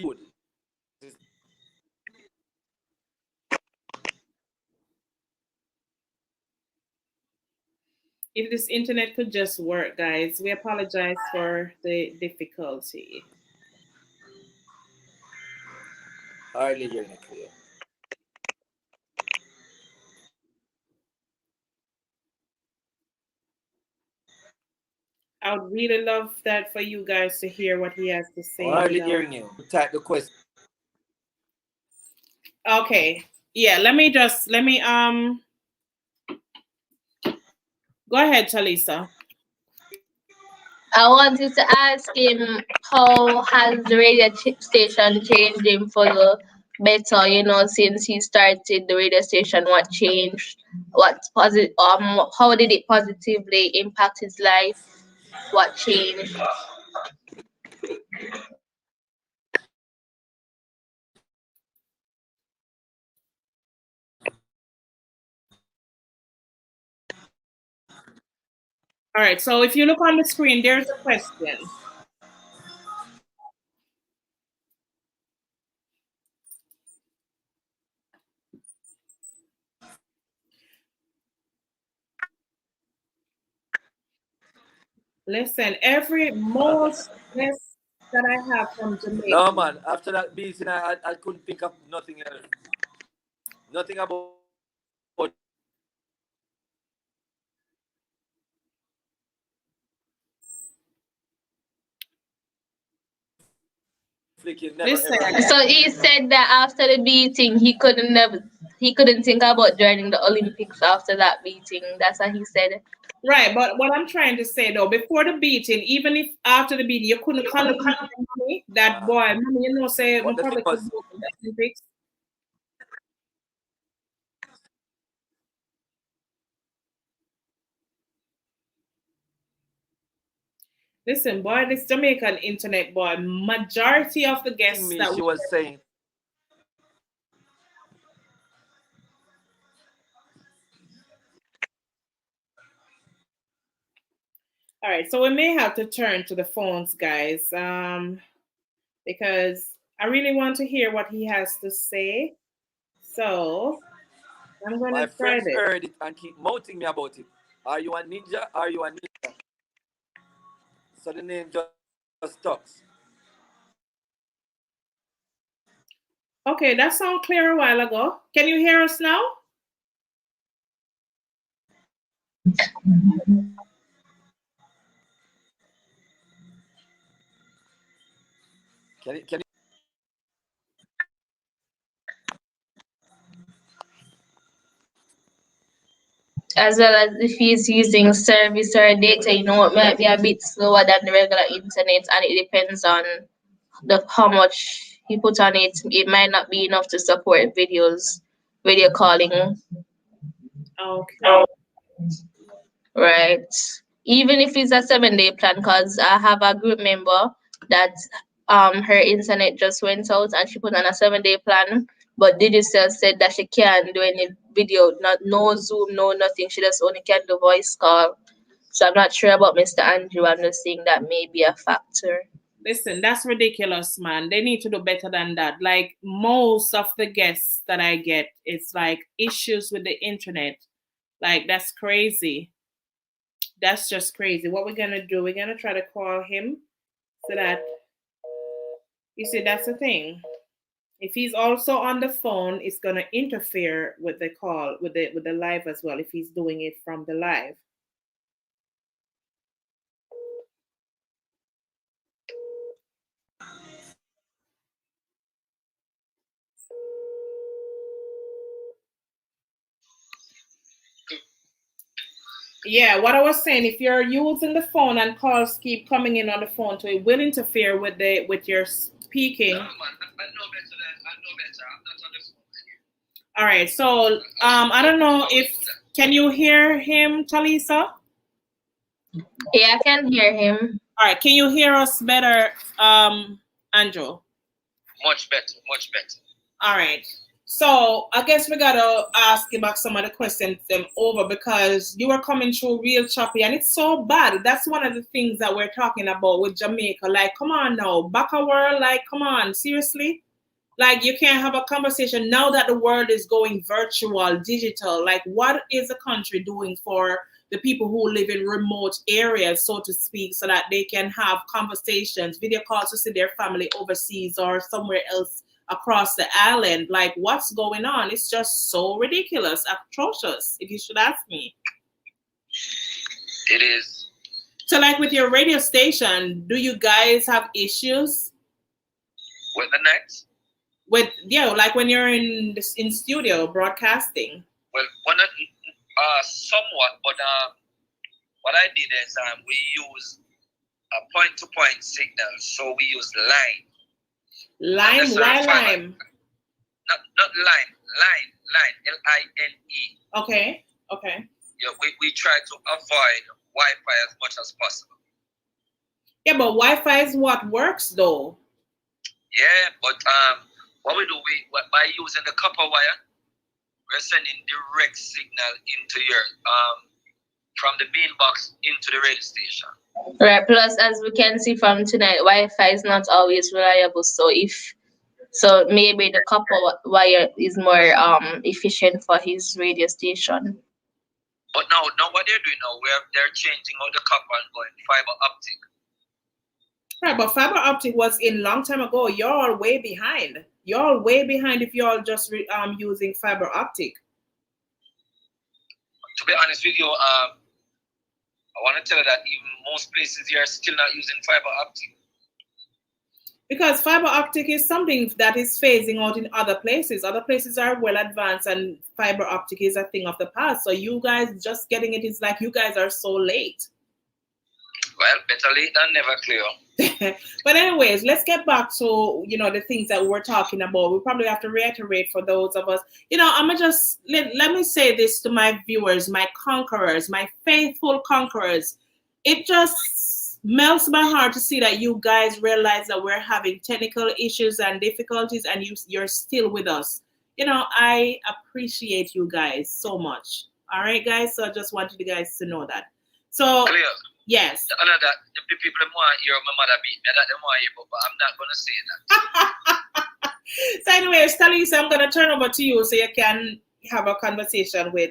C: good.
A: If this internet could just work, guys, we apologize for the difficulty.
C: Hardly hearing it clear.
A: I would really love that for you guys to hear what he has to say.
C: Hardly hearing you. Type the question.
A: Okay. Yeah, let me go ahead, Talisa.
D: I wanted to ask him how has the radio station changed him for the better, since he started the radio station, what changed? How did it positively impact his life? What changed?
A: All right, so if you look on the screen, there's a question. Listen, most guests that I have from Jamaica.
C: No, man. After that beating, I couldn't think of nothing else. Nothing about flicking. Never
A: Listen.
C: ever.
D: So he said that after the beating, he couldn't think about joining the Olympics after that beating. That's what he said.
A: Right, but what I'm trying to say though, before the beating, even if after the beating you couldn't convince mommy, that boy, mommy, say
C: What the thing
A: probably could
C: was,
A: go to the Olympics. Listen, boy, this Jamaican internet boy, majority of the guests that
C: she was saying.
A: All right, so we may have to turn to the phones, guys, because I really want to hear what he has to say. So I'm going
C: My
A: to try
C: friends
A: this.
C: heard it and keep mouthing me about it. Are you a ninja? Are you a ninja? So the name just stuck.
A: Okay, that sounded clear a while ago. Can you hear us now?
C: Can you
D: As well as if he's using service or data, it might be a bit slower than the regular internet, and it depends on how much he put on it. It might not be enough to support video calling.
A: Okay.
D: Right. Even if it's a 7 day plan, because I have a group member that her internet just went out and she put on a 7 day plan, but Digicel said that she can't do any video, no Zoom, no nothing. She just only can do voice call. So I'm not sure about Mr. Andrew. I'm just saying that may be a factor.
A: Listen, that's ridiculous, man. They need to do better than that. Like most of the guests that I get, it's like issues with the internet. Like that's crazy. That's just crazy. What we're gonna do, we're gonna try to call him so that you see that's the thing. If he's also on the phone, it's gonna interfere with the call, with the live as well, if he's doing it from the live. Yeah, what I was saying, if you're using the phone and calls keep coming in on the phone, so it will interfere with your speaking. No, man, I know better. I'm not on the phone. All right, so I don't know if can you hear him, Talisa?
D: Yeah, I can hear him.
A: All right, can you hear us better, Andrew?
B: Much better, much better.
A: All right. So I guess we gotta ask you back some of the questions them over because you were coming through real choppy and it's so bad. That's one of the things that we're talking about with Jamaica. Like, come on now, back a world. Like, come on, seriously. Like, you can't have a conversation now that the world is going virtual, digital. Like, what is the country doing for the people who live in remote areas, so to speak, so that they can have conversations, video calls to see their family overseas or somewhere else across the island. Like, what's going on? It's just so ridiculous, atrocious, if you should ask me.
F: It is.
A: So, like with your radio station, do you guys have issues?
F: With the next?
A: With like when you're in studio broadcasting.
F: Well, somewhat, but what I did is we use a point-to-point signal, so we use line.
A: Line? Why line?
F: Not line. Line.
A: Okay.
F: Yeah, we try to avoid Wi-Fi as much as possible.
A: Yeah, but Wi-Fi is what works though.
F: Yeah, but what we do, by using the copper wire, we're sending direct signal into your from the bean box into the radio station.
D: Right. Plus, as we can see from tonight, Wi-Fi is not always reliable. So maybe the copper wire is more efficient for his radio station.
F: But now what they're doing now, they're changing out the copper and going fiber optic.
A: Right, but fiber optic was in long time ago. You're all way behind. You're all way behind if you're all just using fiber optic.
F: To be honest with you, I want to tell you that even most places here are still not using fiber optic.
A: Because fiber optic is something that is phasing out in other places. Other places are well advanced and fiber optic is a thing of the past. So you guys just getting it is like you guys are so late.
F: Well, better late than never, Cleo.
A: But anyways, let's get back to, the things that we're talking about. We probably have to reiterate for those of us. I'm going to just, let me say this to my viewers, my conquerors, my faithful conquerors. It just melts my heart to see that you guys realize that we're having technical issues and difficulties and you're still with us. I appreciate you guys so much. All right, guys? So I just wanted you guys to know that. So,
F: Cleo.
A: Yes.
F: The people want to hear my mother beat me, that they want to hear, but I'm not going to say that.
A: So anyways, Talisa, I'm going to turn over to you so you can have a conversation with.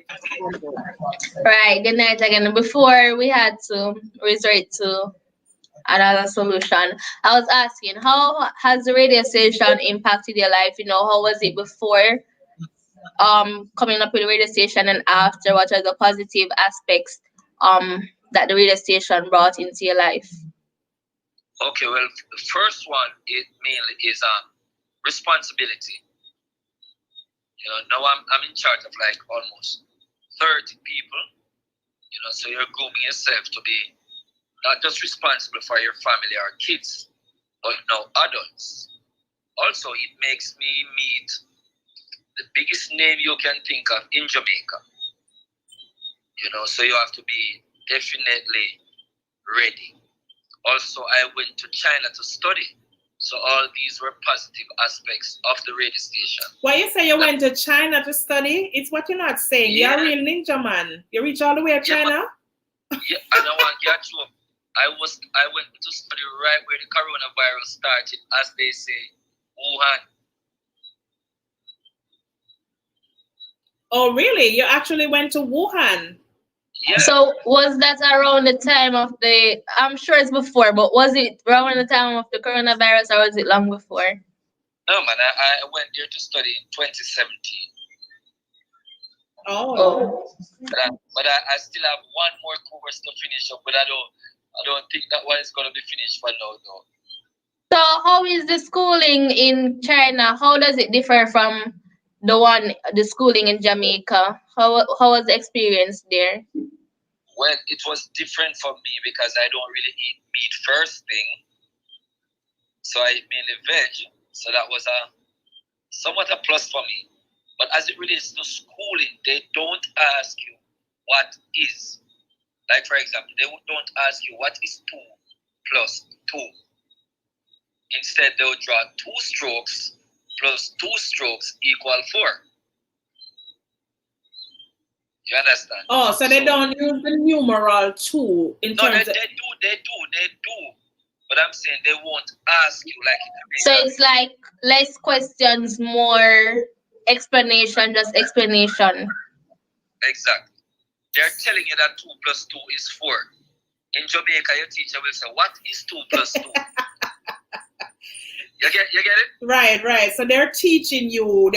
D: Right. Good night again. Before we had to resort to another solution, I was asking, how has the radio station impacted your life? How was it before coming up with the radio station and after? What are the positive aspects that the radio station brought into your life?
F: Okay, well, the first one mainly is responsibility. Now I'm in charge of like almost 30 people. So you're grooming yourself to be not just responsible for your family or kids, but adults. Also, it makes me meet the biggest name you can think of in Jamaica. So you have to be definitely ready. Also, I went to China to study. So all these were positive aspects of the radio station.
A: Why you say you went to China to study? It's what you're not saying.
F: Yeah.
A: You're a real ninja man. You reach all the way to China?
F: Yeah, I don't want to get you up. I went to study right where the coronavirus started, as they say, Wuhan.
A: Oh, really? You actually went to Wuhan?
F: Yeah.
D: So was that around the time of I'm sure it's before, but was it around the time of the coronavirus or was it long before?
F: No, man, I went there to study in 2017.
A: Oh.
F: But I still have one more course to finish up, but I don't think that one is going to be finished for now, though.
D: So how is the schooling in China? How does it differ from the schooling in Jamaica? How was the experience there?
F: Well, it was different for me because I don't really eat meat first thing. So I eat mainly veg. So that was somewhat a plus for me. But as it relates to schooling, they don't ask you what is. Like, for example, they don't ask you what is 2 plus 2. Instead, they'll draw 2 strokes plus 2 strokes equal 4. You understand?
A: Oh, so they don't use the numeral 2 in terms of...
F: They do. But I'm saying they won't ask you like...
D: So it's like less questions, more explanation, just explanation.
F: Exactly. They're telling you that 2 plus 2 is 4. In Jamaica, your teacher will say, what is 2 plus 2? You get it?
A: Right. So they're teaching you.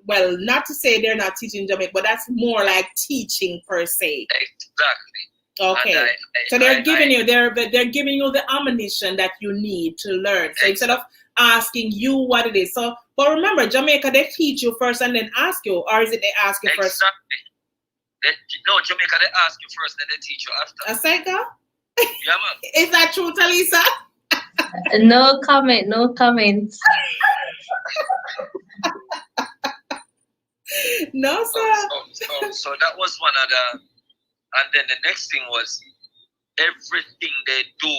A: Well, not to say they're not teaching Jamaica, but that's more like teaching per se.
F: Exactly.
A: Okay. So they're giving you they're giving you the ammunition that you need to learn. So instead of asking you what it is. So, but remember, Jamaica, they teach you first and then ask you, or is it they ask you first?
F: Exactly. No, Jamaica, they ask you first, then they teach you after.
A: Aseka?
F: Yeah, man.
A: Is that true, Talisa?
D: No comment. No comments.
A: No, sir.
F: So that was one of the, and then the next thing was everything they do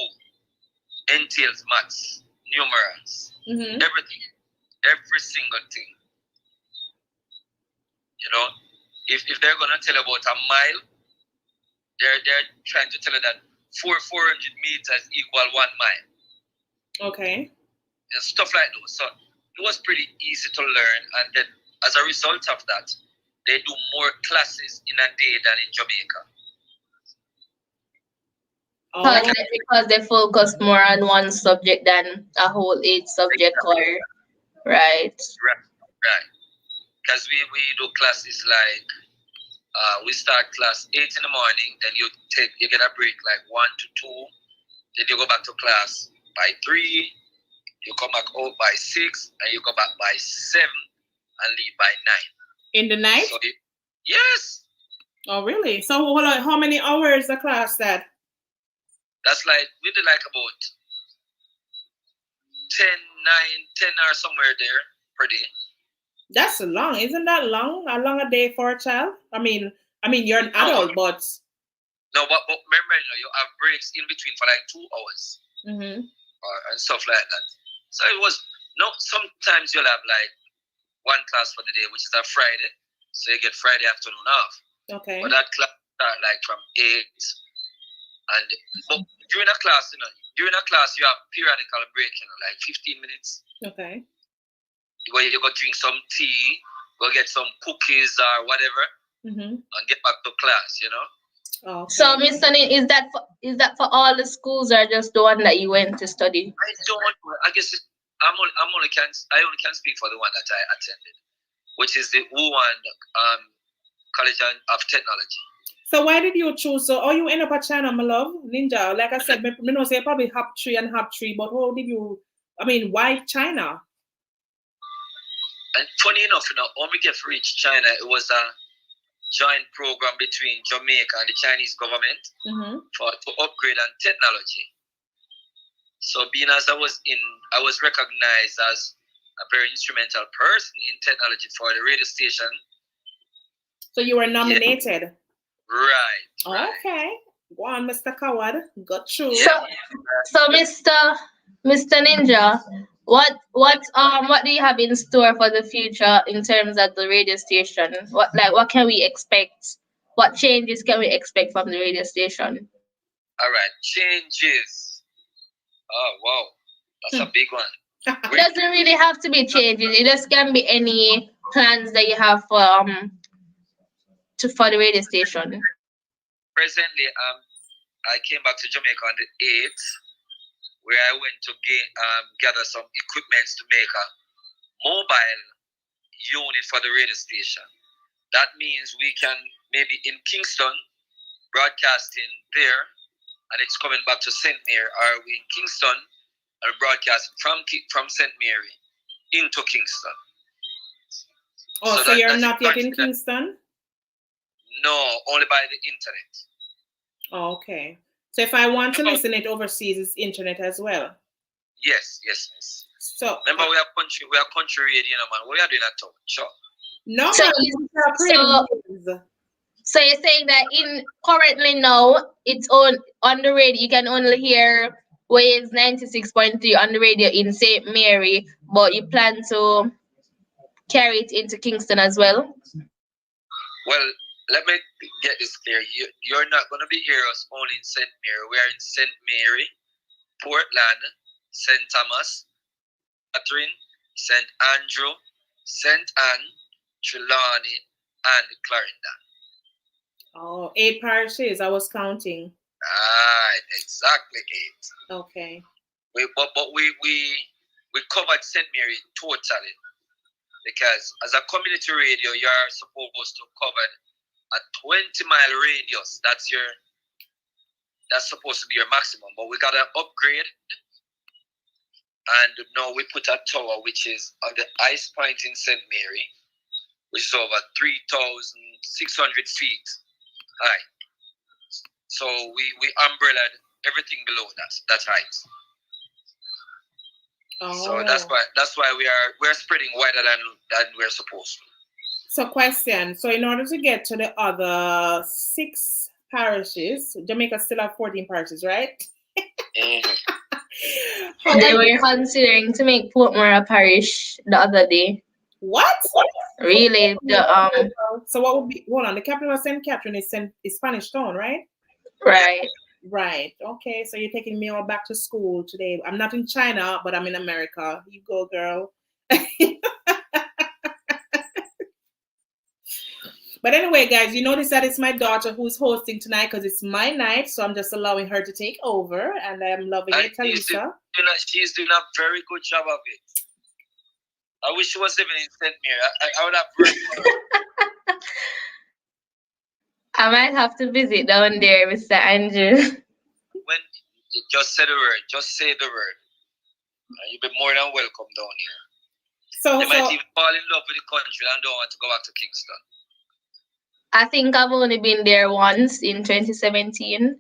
F: entails maths, numerals, everything, every single thing. You know, if they're gonna tell about a mile, they're trying to tell you that 400 meters equal 1 mile.
A: Okay.
F: And stuff like those. So it was pretty easy to learn, and then as a result of that, they do more classes in a day than in Jamaica.
D: Because they focus more on one subject than a whole 8 subject, or right.
F: Because we do classes like we start class 8 in the morning, then you get a break like 1 to 2, then you go back to class by 3, you come back out by 6, and you go back by 7 and leave by 9.
A: In the night?
F: So yes.
A: Oh, really? So hold on, how many hours the class that?
F: That's like, we did like about 10 or somewhere there per day.
A: That's long. Isn't that long? A longer day for a child? I mean, you're an adult, but...
F: No, but remember, you have breaks in between for like 2 hours. And stuff like that. So it was, sometimes you'll have like 1 class for the day, which is a Friday. So you get Friday afternoon off.
A: Okay.
F: But that class start like from 8. But during a class, you have periodical break, like 15 minutes.
A: Okay.
F: Where you go drink some tea, go get some cookies or whatever, and get back to class,
A: Okay.
D: So, Mr. Nin, is that for all the schools, or just the one that you went to study?
F: I don't. I guess I only can speak for the one that I attended, which is the Wuhan College of Technology.
A: So why did you choose? So, you end up at China, my love, Ninja. Like I said, me know say probably hop 3 and hop 3, but how did you? Why China?
F: And funny enough, when we get to reach China, it was a joint program between Jamaica and the Chinese government to upgrade on technology. So being as I was recognized as a very instrumental person in technology for the radio station. So you were
A: nominated?
F: Yeah. Right.
A: Okay. Go on, Mr. Coward. Got you.
D: So Mr. Ninja, what do you have in store for the future in terms of the radio station? What can we expect? What changes can we expect from the radio station?
F: All right, changes. Oh wow, that's a big one.
D: It doesn't really have to be changes. It just can be any plans that you have for the radio station.
F: Presently, I came back to Jamaica on the 8th, where I went to gather some equipment to make a mobile unit for the radio station. That means we can maybe in Kingston broadcasting there, and it's coming back to St. Mary, or we in Kingston and broadcasting from St. Mary into Kingston.
A: Oh, so you're not yet in Kingston?
F: No, only by the internet.
A: Oh, okay. So if I want to listen it overseas, it's internet as well?
F: Yes.
A: So
F: remember, we are country radio, man. We are doing that too. Sure.
A: No,
D: so you're saying that currently now it's on the radio, you can only hear waves 96.3 on the radio in St. Mary, but you plan to carry it into Kingston as well?
F: Well, let me get this clear. You're not going to be hearing us only in St. Mary. We are in St. Mary, Portland, St. Thomas, Patron, St. Andrew, St. Anne, Trelawney, and Clarendon.
A: Oh, 8 parishes. I was counting.
F: Right, exactly 8.
A: Okay.
F: But we we covered St. Mary totally, because as a community radio, you're supposed to cover a 20-mile radius. That's supposed to be your maximum. But we got an upgrade, and now we put a tower which is on the ice point in St. Mary, which is over 3,600 feet high. So we umbrellaed everything below that height.
A: Oh.
F: So that's why we're spreading wider than we're supposed to.
A: So question. So in order to get to the other 6 parishes, Jamaica still have 14 parishes, right?
F: Mm-hmm.
D: They were considering to make Portmore a parish the other day.
A: What?
D: Really?
A: So what would be? Hold on. The capital of St. Catherine is Spanish Town, right?
D: Right.
A: Right. Okay. So you're taking me all back to school today. I'm not in China, but I'm in America. You go, girl. But anyway, guys, you notice that it's my daughter who's hosting tonight because it's my night, so I'm just allowing her to take over, and I'm loving it, Talisa.
F: She's doing a very good job of it. I wish she was living in St. Mary. I would have worked for her.
D: I might have to visit down there, Mr. Andrew.
F: When you just say the word, just say the word, and you'll be more than welcome down here.
A: So
F: they might even fall in love with the country and don't want to go back to Kingston.
D: I think I've only been there once in 2017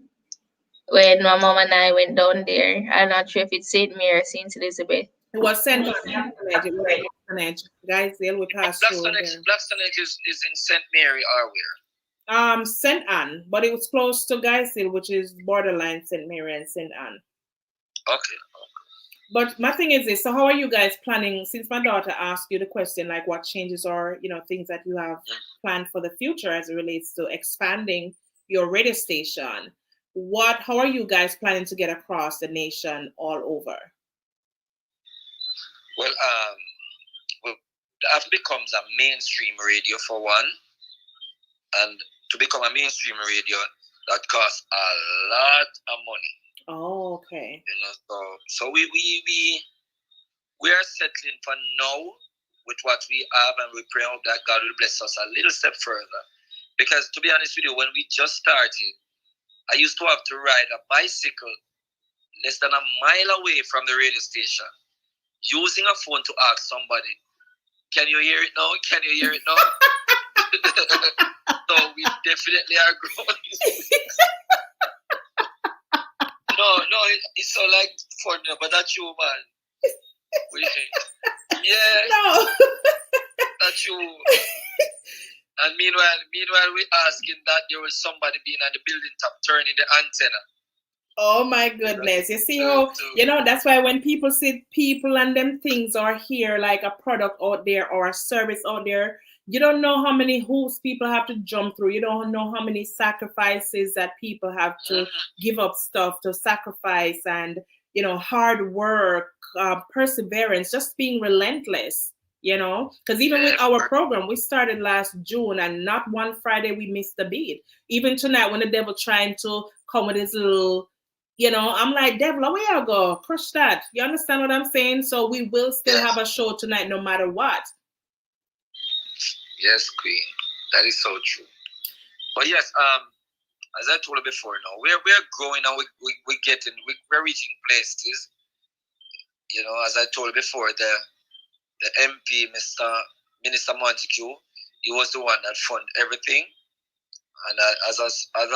D: when my mom and I went down there. I'm not sure if it's St. Mary or St. Elizabeth.
A: It was St. Blackstonage. Guys, they'll pass through there.
F: Blackstonage is in St. Mary or where?
A: St. Anne, but it was close to Guysdale, which is borderline St. Mary and St. Anne.
F: Okay.
A: But my thing is this, so how are you guys planning, since my daughter asked you the question, like what changes or, things that you have planned for the future as it relates to expanding your radio station? How are you guys planning to get across the nation all over?
F: Well, that becomes a mainstream radio for one. And to become a mainstream radio, that costs a lot of money.
A: Oh, okay.
F: So we are settling for now with what we have, and we pray hope that God will bless us a little step further. Because to be honest with you, when we just started, I used to have to ride a bicycle less than a mile away from the radio station, using a phone to ask somebody, "Can you hear it now? Can you hear it now?" So we definitely are growing. No, it's so like fun, but that's you, man. What do you think? Yeah. No. That's you. And meanwhile, we're asking that there was somebody being at the building top turning the antenna.
A: Oh my goodness. You see how, that's why when people see people and them things are here, like a product out there or a service out there, you don't know how many hoops people have to jump through. You don't know how many sacrifices that people have to give up stuff to sacrifice, and, hard work, perseverance, just being relentless, because even with our program, we started last June and not one Friday we missed a beat. Even tonight when the devil trying to come with his little, I'm like, devil, where you go? Crush that. You understand what I'm saying? So we will still have a show tonight no matter what.
F: Yes, Queen. That is so true. But yes, as I told you before, we're growing and we're reaching places. As I told you before, the MP, Minister Montague, he was the one that funded everything, and as of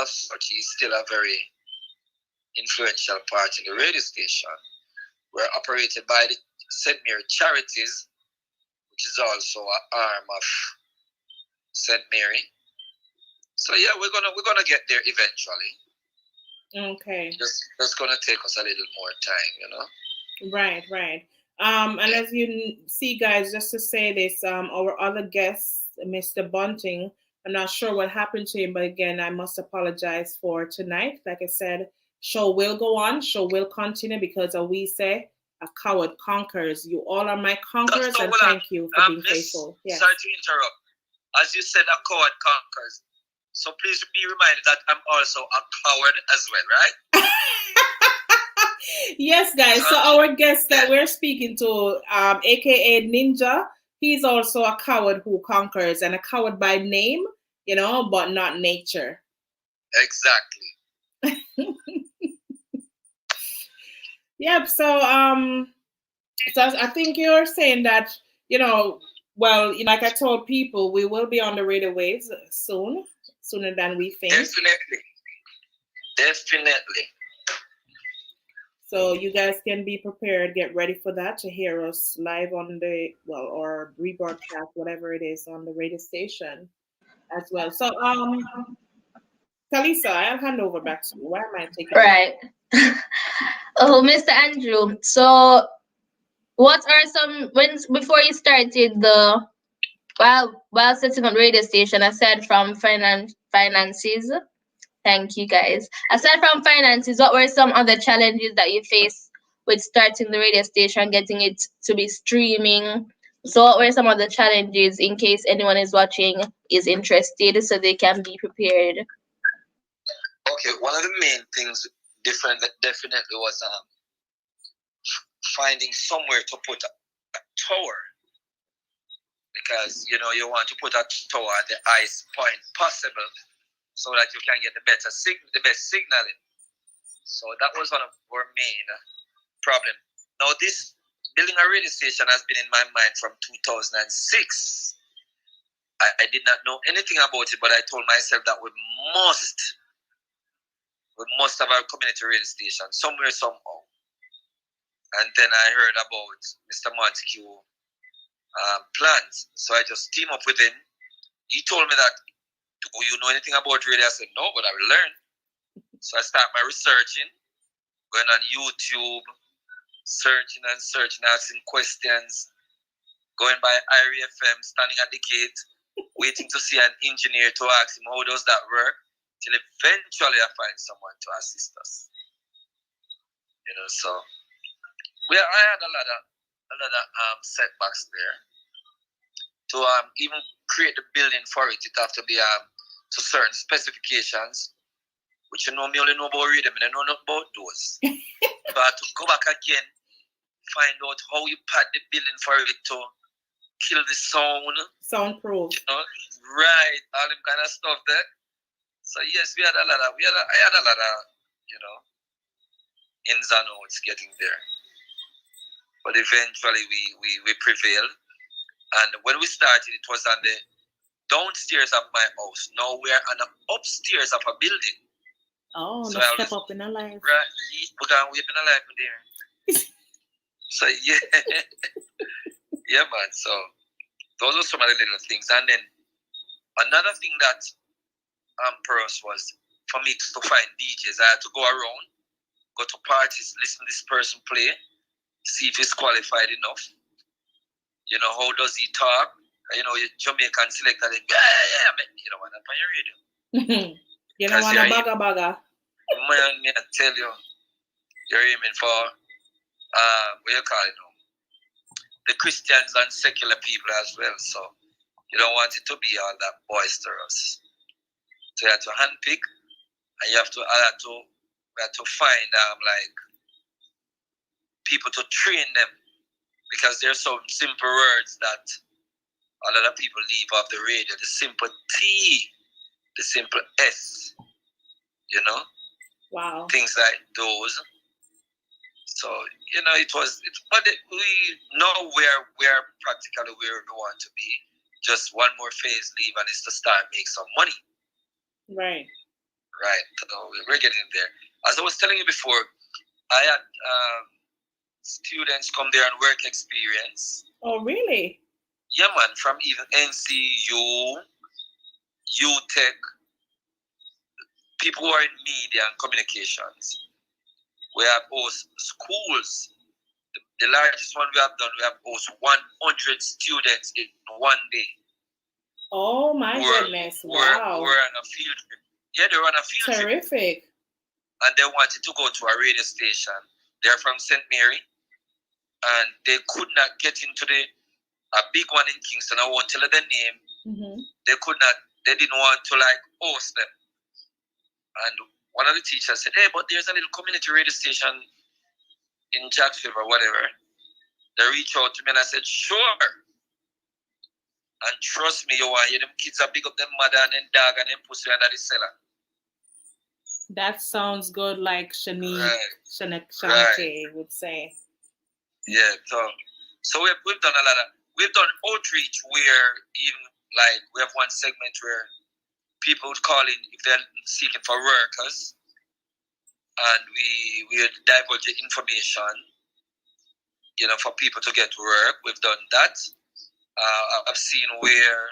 F: such, he's still a very influential part in the radio station. We're operated by the St. Mary Charities, which is also an arm of St. Mary. So yeah, we're gonna get there eventually.
A: Okay.
F: Just gonna take us a little more time,
A: Right. And as you see, guys, just to say this, our other guest, Mr. Bunting, I'm not sure what happened to him, but again, I must apologize for tonight. Like I said, show will go on, show will continue, because we say a coward conquers. You all are my conquerors, and thank you for being faithful. Yes.
F: Sorry to interrupt. As you said, a coward conquers. So please be reminded that I'm also a coward as well, right?
A: Yes, guys. So our guest that we're speaking to, aka Ninja, he's also a coward who conquers and a coward by name, but not nature.
F: Exactly.
A: Yep. So I think you're saying that, well, like I told people, we will be on the radio waves soon, sooner than we think.
F: Definitely.
A: So you guys can be prepared, get ready for that, to hear us live on or rebroadcast, whatever it is, on the radio station as well. So Talisa, I'll hand over back to you. Why am I taking
D: Right. Oh, Mr. Andrew. So what are some before you started the while setting up radio station, aside from finances? Thank you, guys. Aside from finances, what were some other challenges that you faced with starting the radio station, getting it to be streaming? So, what were some of the challenges, in case anyone is watching is interested, so they can be prepared?
F: Okay, one of the main things definitely was finding somewhere to put a tower, because you want to put a tower at the highest point possible, so that you can get the best signaling. So that was one of our main problem. Now, this building a radio station has been in my mind from 2006. I did not know anything about it, but I told myself that we must have a community radio station somewhere, somehow. And then I heard about Mr. Montague plans, so I just teamed up with him. He told me that, do you know anything about radio? I said, no, but I will learn. So I start my researching, going on YouTube, searching, asking questions, going by Irie FM, standing at the gate, waiting to see an engineer to ask him how does that work, till eventually I find someone to assist us. So I had a lot of setbacks there. To even create the building for it, it have to be to certain specifications, which me only know about radio, I know not about those. But to go back again, find out how you pad the building for it to kill the sound.
A: Soundproof.
F: Right, all them kind of stuff there. So yes, I had a lot of ins and outs getting there. But eventually we prevailed. And when we started, it was on the downstairs of my house. Now we're on the upstairs of a building.
A: Oh,
F: so
A: step up in a life.
F: Right, we're going to whip in a life there. So yeah, yeah, man. So those are some of the little things. And then another thing that for us was for me to find DJs. I had to go around, go to parties, listen to this person play, see if he's qualified enough. How does he talk? Jamaican selector, yeah, what up on your radio?
A: You don't want a bagger.
F: Man, I tell you, you're aiming for, what you call it now? The Christians and secular people as well, so you don't want it to be all that boisterous. So you have to handpick, and you have to find people to train them, because there's some simple words that a lot of people leave off the radio. The simple T, the simple S,
A: Wow.
F: Things like those. So, but we know we're practically where we want to be. Just one more phase leave, and it's to start make some money.
A: Right.
F: Right. So we're getting there. As I was telling you before, I had students come there and work experience.
A: Oh, really?
F: Yeah, man. From even NCU, UTech, people who are in media and communications. We have host schools. The largest one we have done, we have host 100 students in one day.
A: Oh my goodness! Wow.
F: We're on a field trip. Yeah, they were on a field trip.
A: Terrific.
F: And they wanted to go to a radio station. They're from St. Mary, and they could not get into a big one in Kingston. I won't tell you the name.
A: Mm-hmm.
F: They could not. They didn't want to host them. And one of the teachers said, "Hey, but there's a little community radio station in Jacksonville or whatever, they reach out to me and I said, sure. And trust me, you want them kids are big up them mother and them dog and them pussy under the cellar.
A: That sounds good, like Shanique would say.
F: Yeah, so we've done a lot of, we've done outreach where even like we have one segment where people would call in if they're seeking for workers, and we divulge the information, for people to get to work. We've done that. I've seen where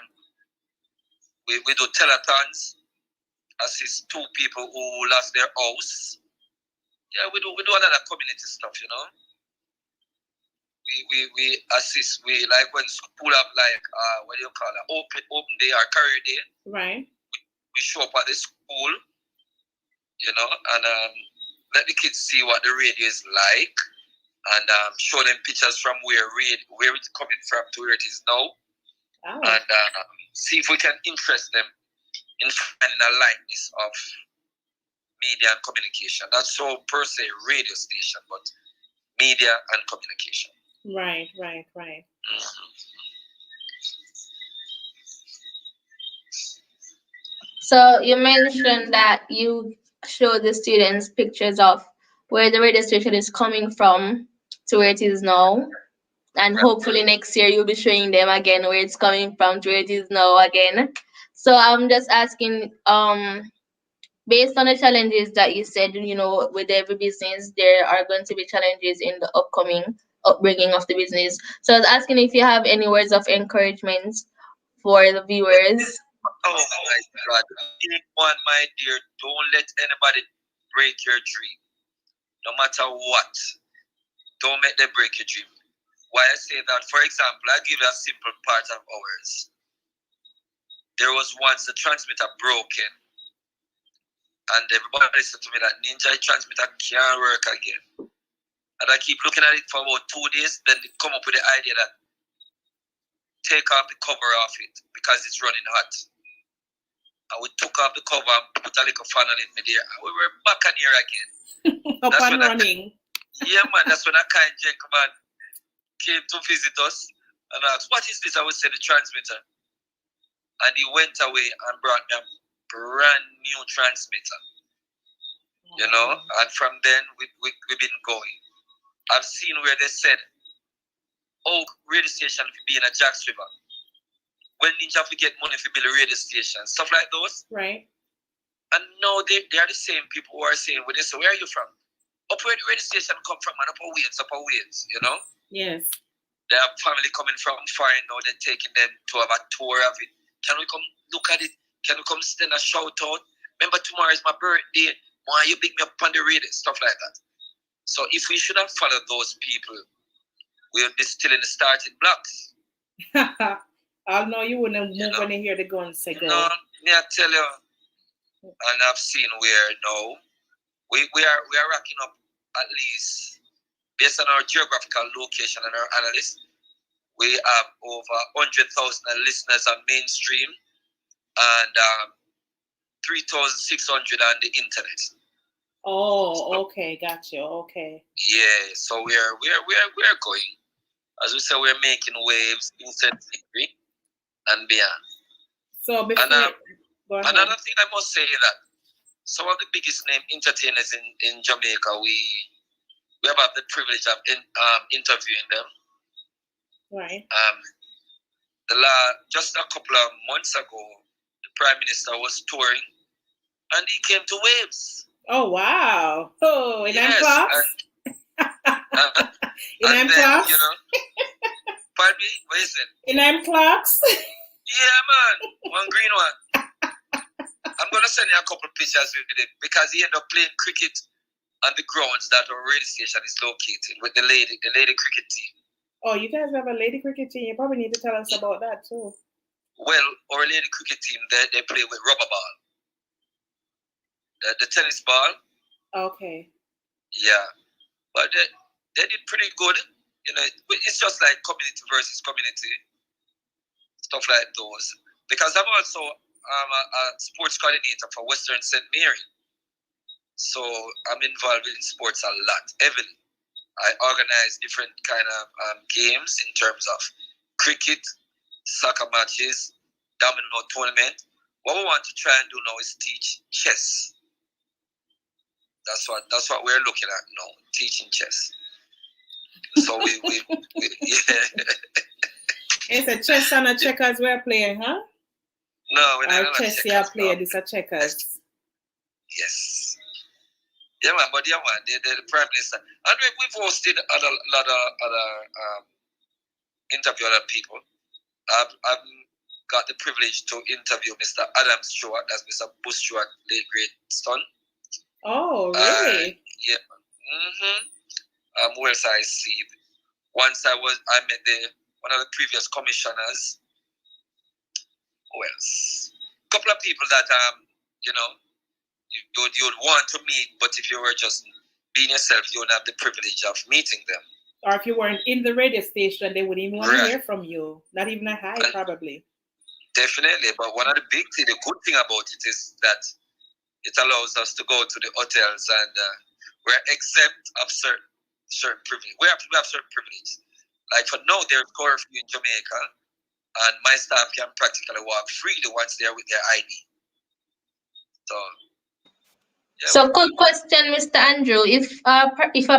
F: we do telethons, assist 2 people who lost their house. Yeah, we do a lot of community stuff, We assist, we like when school have like what do you call it, open day or career day.
A: Right.
F: We show up at the school, and let the kids see what the radio is like, and show them pictures from where it's coming from to where it is now, and see if we can interest them in finding a likeness of media and communication. Not so per se radio station, but media and communication.
A: Right.
F: Mm-hmm.
D: So you mentioned that you show the students pictures of where the radio station is coming from to where it is now. And hopefully next year you'll be showing them again where it's coming from to where it is now again. So I'm just asking, based on the challenges that you said, with every business, there are going to be challenges in the upcoming upbringing of the business. So I was asking if you have any words of encouragement for the viewers.
F: Oh my God. One, my dear, don't let anybody break your dream. No matter what. Don't make them break your dream. Why I say that, for example, I'll give you a simple part of ours. There was once the transmitter broken, and everybody said to me that Ninja transmitter can't work again. And I keep looking at it for about 2 days, then they come up with the idea that take off the cover off it because it's running hot. And we took off the cover and put a little funnel in there, and we were back on here again.
A: Up and running.
F: Yeah, man, that's when a kind gentleman came to visit us and asked, what is this? I would say the transmitter. And he went away and brought me a brand new transmitter. And from then we've been going. I've seen where they said, radio station will be in a Jacks River. When Ninja we get money for build a radio station, stuff like those.
A: Right.
F: And now they are the same people who are saying, well, they say, where are you from? Up where the radio station come from, and up our Wales,
A: Yes.
F: They have family coming from foreign now, they're taking them to have a tour of it. Can we come look at it? Can we come send a shout out? Remember tomorrow is my birthday. Why you pick me up on the radio? Stuff like that. So if we should have followed those people, we would be still in the starting blocks.
A: I know you wouldn't move when you hear the gun say go.
F: No, me I tell you, and I've seen where now we are racking up at least based on our geographical location and our analysts. We have over 100,000 listeners on mainstream and 3,600 on the internet.
A: Oh, okay, gotcha. Okay.
F: Yeah, so we're going. As we say, we're making waves in St. Degree and beyond.
A: So before
F: another thing I must say is that some of the biggest name entertainers in Jamaica, we have had the privilege of interviewing them.
A: Right.
F: Just a couple of months ago, the Prime Minister was touring, and he came to Waves.
A: Oh wow! Oh, in them clocks. In them clocks.
F: Pardon me. What is it?
A: In them clocks.
F: Yeah, man. One green one. I'm gonna send you a couple of pictures with him because he ended up playing cricket on the grounds that our radio station is located with the lady cricket team.
A: Oh, you guys have a lady cricket team. You probably need to tell us about that too.
F: Well, our lady cricket team, they play with rubber ball. The tennis ball.
A: Okay.
F: Yeah. But they did pretty good. It's just like community versus community. Stuff like those. Because I'm also a sports coordinator for Western St. Mary. So I'm involved in sports a lot, heavily. I organize different kind of games in terms of cricket, soccer matches, domino tournament. What we want to try and do now is teach chess. That's what we're looking at now, teaching chess. So we yeah.
A: It's a chess and a checkers we're playing, huh?
F: No, we're not
A: chess you play. This a checkers.
F: Yes. Yeah, man. But yeah, man. The Prime Minister, and we've hosted a lot of other interview other people. I've got the privilege to interview Mr. Adam Stewart, that's Mr. Bush Stewart, late great son.
A: Oh, really?
F: Yeah. Who else I see? Once I met one of the previous commissioners. Who else? A couple of people that you'd want to meet, but if you were just being yourself, you wouldn't have the privilege of meeting them.
A: Or if you weren't in the radio station, they wouldn't even want to hear from you. Not even a hi, probably.
F: Definitely, but one of the good thing about it is that it allows us to go to the hotels and we're exempt of certain privilege. We have certain privilege. Like for now, there's curfew in Jamaica, and my staff can practically walk freely once they're with their ID. So. Yeah.
D: So, good question, Mr. Andrew. If a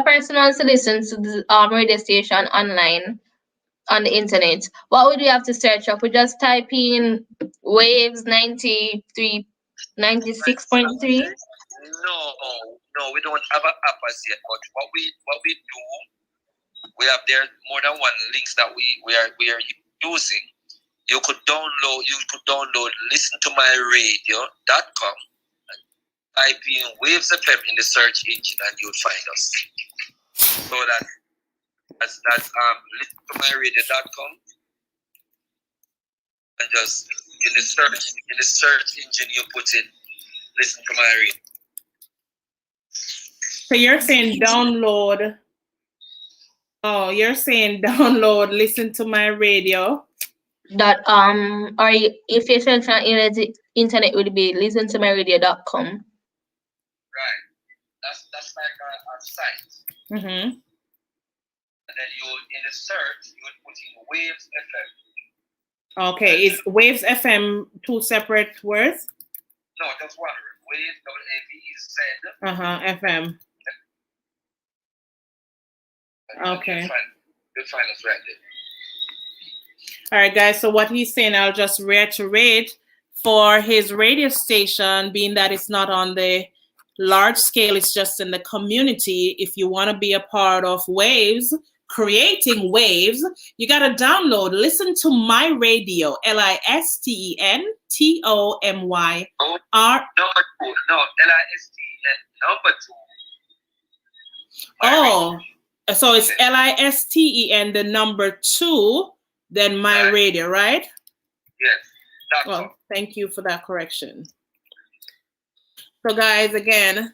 D: person wants to listen to the radio station online on the internet, what would we have to search up? We just type in Waves 96.3.
F: No, we don't have an app as yet. But what we do, we have there more than one links that we are using. You could download listentomyradio.com. Type in Waves FM in the search engine and you'll find us. So that's listentomyradio.com, and just in the search engine you put in Listen to My Radio.
A: So you're saying download. Oh, you're saying download Listen to My Radio.
D: Or if you're searching on the internet, it would be listentomyradio.com.
F: Right. That's like a site.
A: Mm-hmm.
F: And then in the search, you would put in Waves FM.
A: Okay. Is Waves FM two separate words?
F: No, just one word. Waves, WAVEZ.
A: FM. Okay.
F: You'll find us right there.
A: All right, guys. So what he's saying, I'll just reiterate for his radio station, being that it's not on the large scale, it's just in the community. If you want to be a part of Waves, creating Waves, you got to download Listen to My Radio, LISTEN TOMYR.
F: Number 2. No, LISTEN number 2.
A: Oh, so it's LISTEN the number 2, then My Radio, right?
F: Yes.
A: Well, thank you for that correction. So guys, again,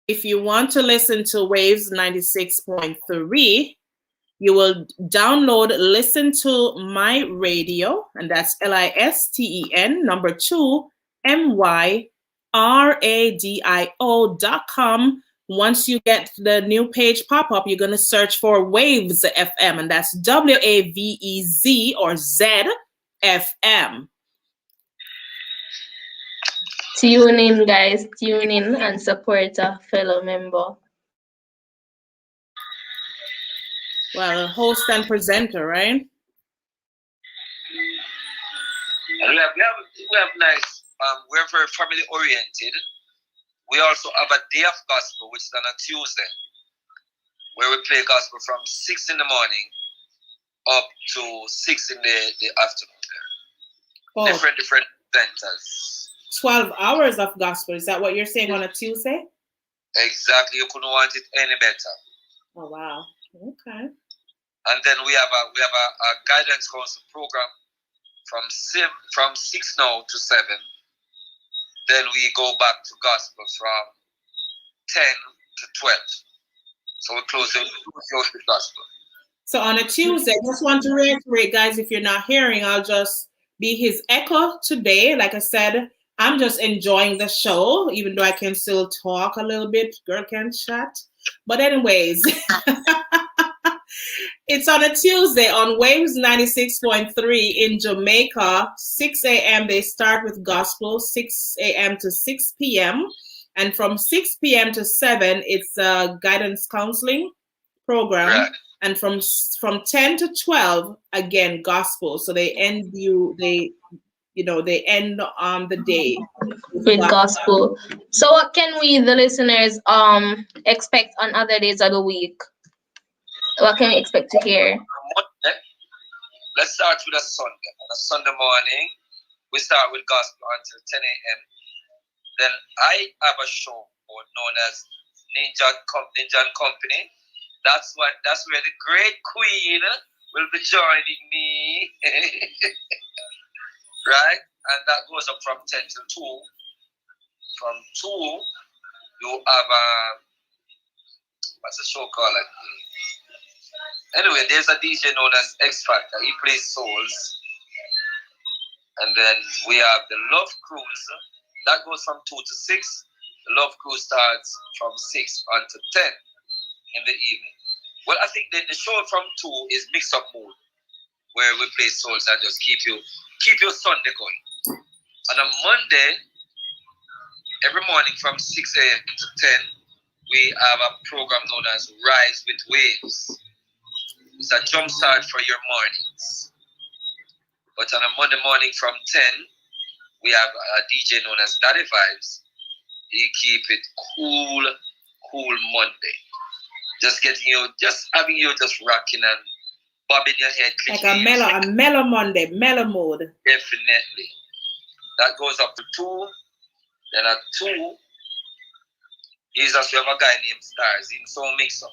A: if you want to listen to Waves 96.3, you will download Listen to My Radio, and that's LISTEN number 2 MYRADIO.com. Once you get the new page pop up, you're going to search for Waves FM, and that's WAVEZ or ZFM.
D: Tune in, guys. Tune in and support a fellow member.
A: Well, host and presenter, right?
F: And we have nice. We're very family oriented. We also have a day of gospel, which is on a Tuesday, where we play gospel from 6 in the morning up to 6 in the afternoon.
A: Oh.
F: Different centers.
A: 12 hours of gospel. Is that what you're saying on a Tuesday?
F: Exactly. You couldn't want it any better.
A: Oh, wow. Okay.
F: And then we have a guidance council program from 6 now to 7. Then we go back to gospel from 10 to 12. So we close the gospel.
A: So on a Tuesday, I just want to reiterate, guys, if you're not hearing, I'll just be his echo today. Like I said, I'm just enjoying the show, even though I can still talk a little bit. Girl can chat. But anyways, it's on a Tuesday on Waves 96.3 in Jamaica. 6 a.m. they start with gospel, 6 a.m. to 6 p.m. And from 6 p.m. to 7, it's a guidance counseling program.
F: Right.
A: And from 10 to 12, again, gospel. So they end the day
D: with gospel. So what can we, the listeners, expect on other days of the week? What can we expect to hear?
F: Monday, let's start with a Sunday. On a Sunday morning, we start with gospel until 10 a.m. Then I have a show known as Ninja and Company. That's where the great queen will be joining me. Right? And that goes up from 10 till 2. From 2, you have what's the show called? Anyway, there's a DJ known as X Factor. He plays souls. And then we have the Love Cruise. That goes from 2 to 6. The Love Cruise starts from 6 until 10 in the evening. Well, I think the show from 2 is Mix Up Mood, where we play souls and just keep your Sunday going. On a Monday, every morning from 6 a.m. to 10, we have a program known as Rise with Waves. It's a jump start for your mornings. But on a Monday morning from 10, we have a DJ known as Daddy Vibes. He keep it cool Monday. Just having you just rocking and bobbing your head.
A: Like a mellow Monday, mellow mood.
F: Definitely. That goes up to 2. Then at 2, Jesus, we have a guy named Stars. He's so mix up.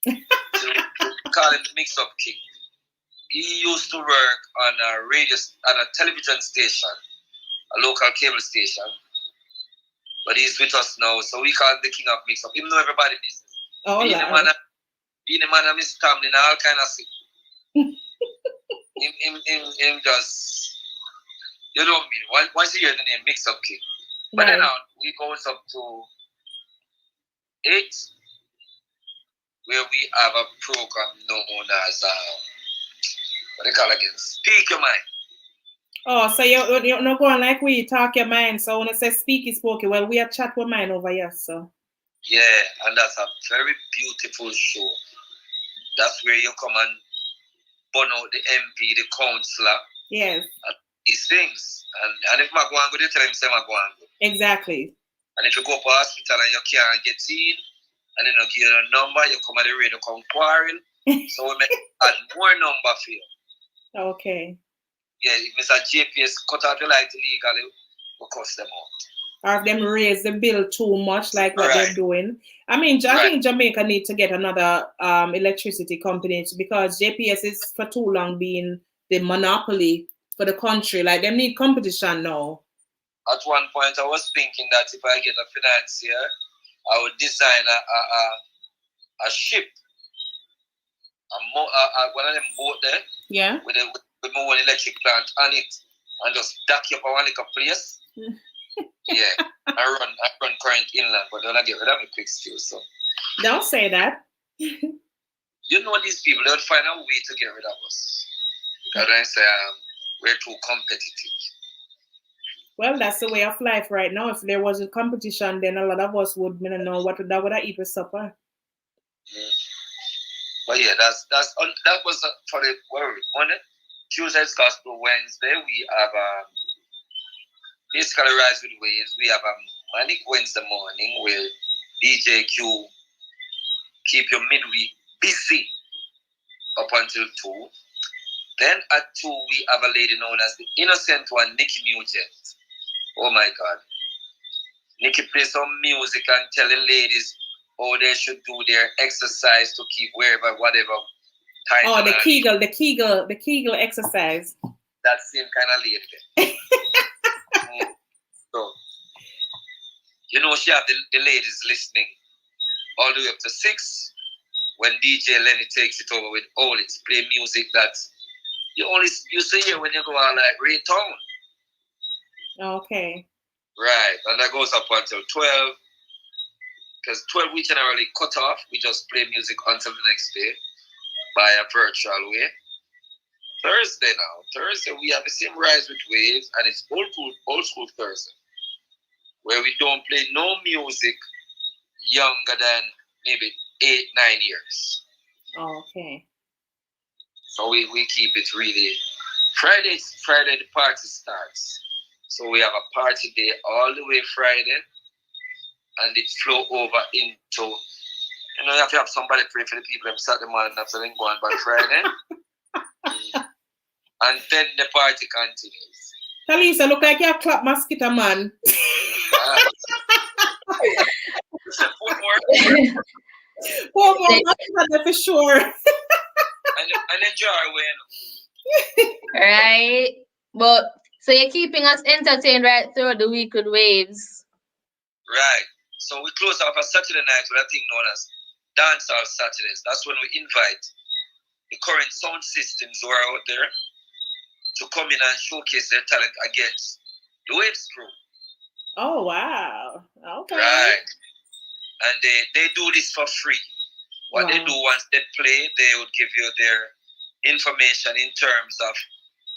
F: So we call him the Mix Up King. He used to work on a television station, a local cable station. But he's with us now, so we call him the King of Mix Up. Him know everybody business.
A: Oh,
F: being a man of Miss Tamlin, all kind of thing. him just, you know what I mean? Once you hear the name Mix Up King. But then we goes up to 8, where we have a program known as what they call again? Speak Your Mind.
A: Oh, so you're not going like we talk your mind. So when I say speak is spoken, well, we are chat with mind over here, so.
F: Yeah, and that's a very beautiful show. That's where you come and burn out the MP, the councillor.
A: Yes.
F: And these things. And if I go and go, they tell him, say I go and go.
A: Exactly.
F: And if you go to hospital and you can't get in, and then you give you a number, you come at the radio, come quarrel. So we make add more number for you.
A: Okay.
F: Yeah, if Mr. JPS cut out the light illegally, we'll cost them out.
A: Or if them raise the bill too much, like what they're doing. I mean, I think Jamaica need to get another electricity company because JPS is for too long being the monopoly for the country. Like, they need competition now.
F: At one point, I was thinking that if I get a financier, I would design a ship, one of them boat there,
A: yeah,
F: with my own electric plant on it, and just dock you up on one little place. Yeah, I run current inland, but then I get rid of me quick still. So
A: don't say that.
F: You know these people, they'll find a way to get rid of us because I say we're too competitive.
A: Well, that's the way of life right now. If there wasn't competition, then a lot of us would know what I eat for supper.
F: But yeah, that was for the Monday. Tuesday's Gospel. Wednesday we have basically Rise with Waves. We have a Manic Wednesday morning where DJ Q keep your midweek busy up until 2. Then at 2 we have a lady known as the Innocent One, Nikki Nugent. Oh my God. Nikki plays some music and tell the ladies how they should do their exercise to keep wherever, whatever time.
A: Oh, the Kegel exercise.
F: That same kind of lady. So, you know, she have the ladies listening all the way up to 6 when DJ Lenny takes it over with all its play music that you see here when you go on like Ray Town.
A: Okay.
F: Right, and that goes up until 12. because 12 we generally cut off. We just play music until the next day by a virtual way. Thursday we have the same Rise with Waves, and it's old school Thursday, where we don't play no music younger than maybe 8-9 years.
A: Okay.
F: So we keep it really. Friday the party starts. So we have a party day all the way Friday, and it flow over into, you have to have somebody pray for the people them Saturday morning after then go on by Friday. And then the party continues.
A: Talisa, look like you clap mosquito man. For sure.
F: And enjoy our way.
D: Right. But so you're keeping us entertained right through the week with Waves.
F: Right. So we close off on Saturday night with a thing known as Dancehall Saturdays. That's when we invite the current sound systems who are out there to come in and showcase their talent against the Waves crew.
A: Oh, wow. Okay.
F: Right. And they do this for free. What they do once they play, they would give you their information in terms of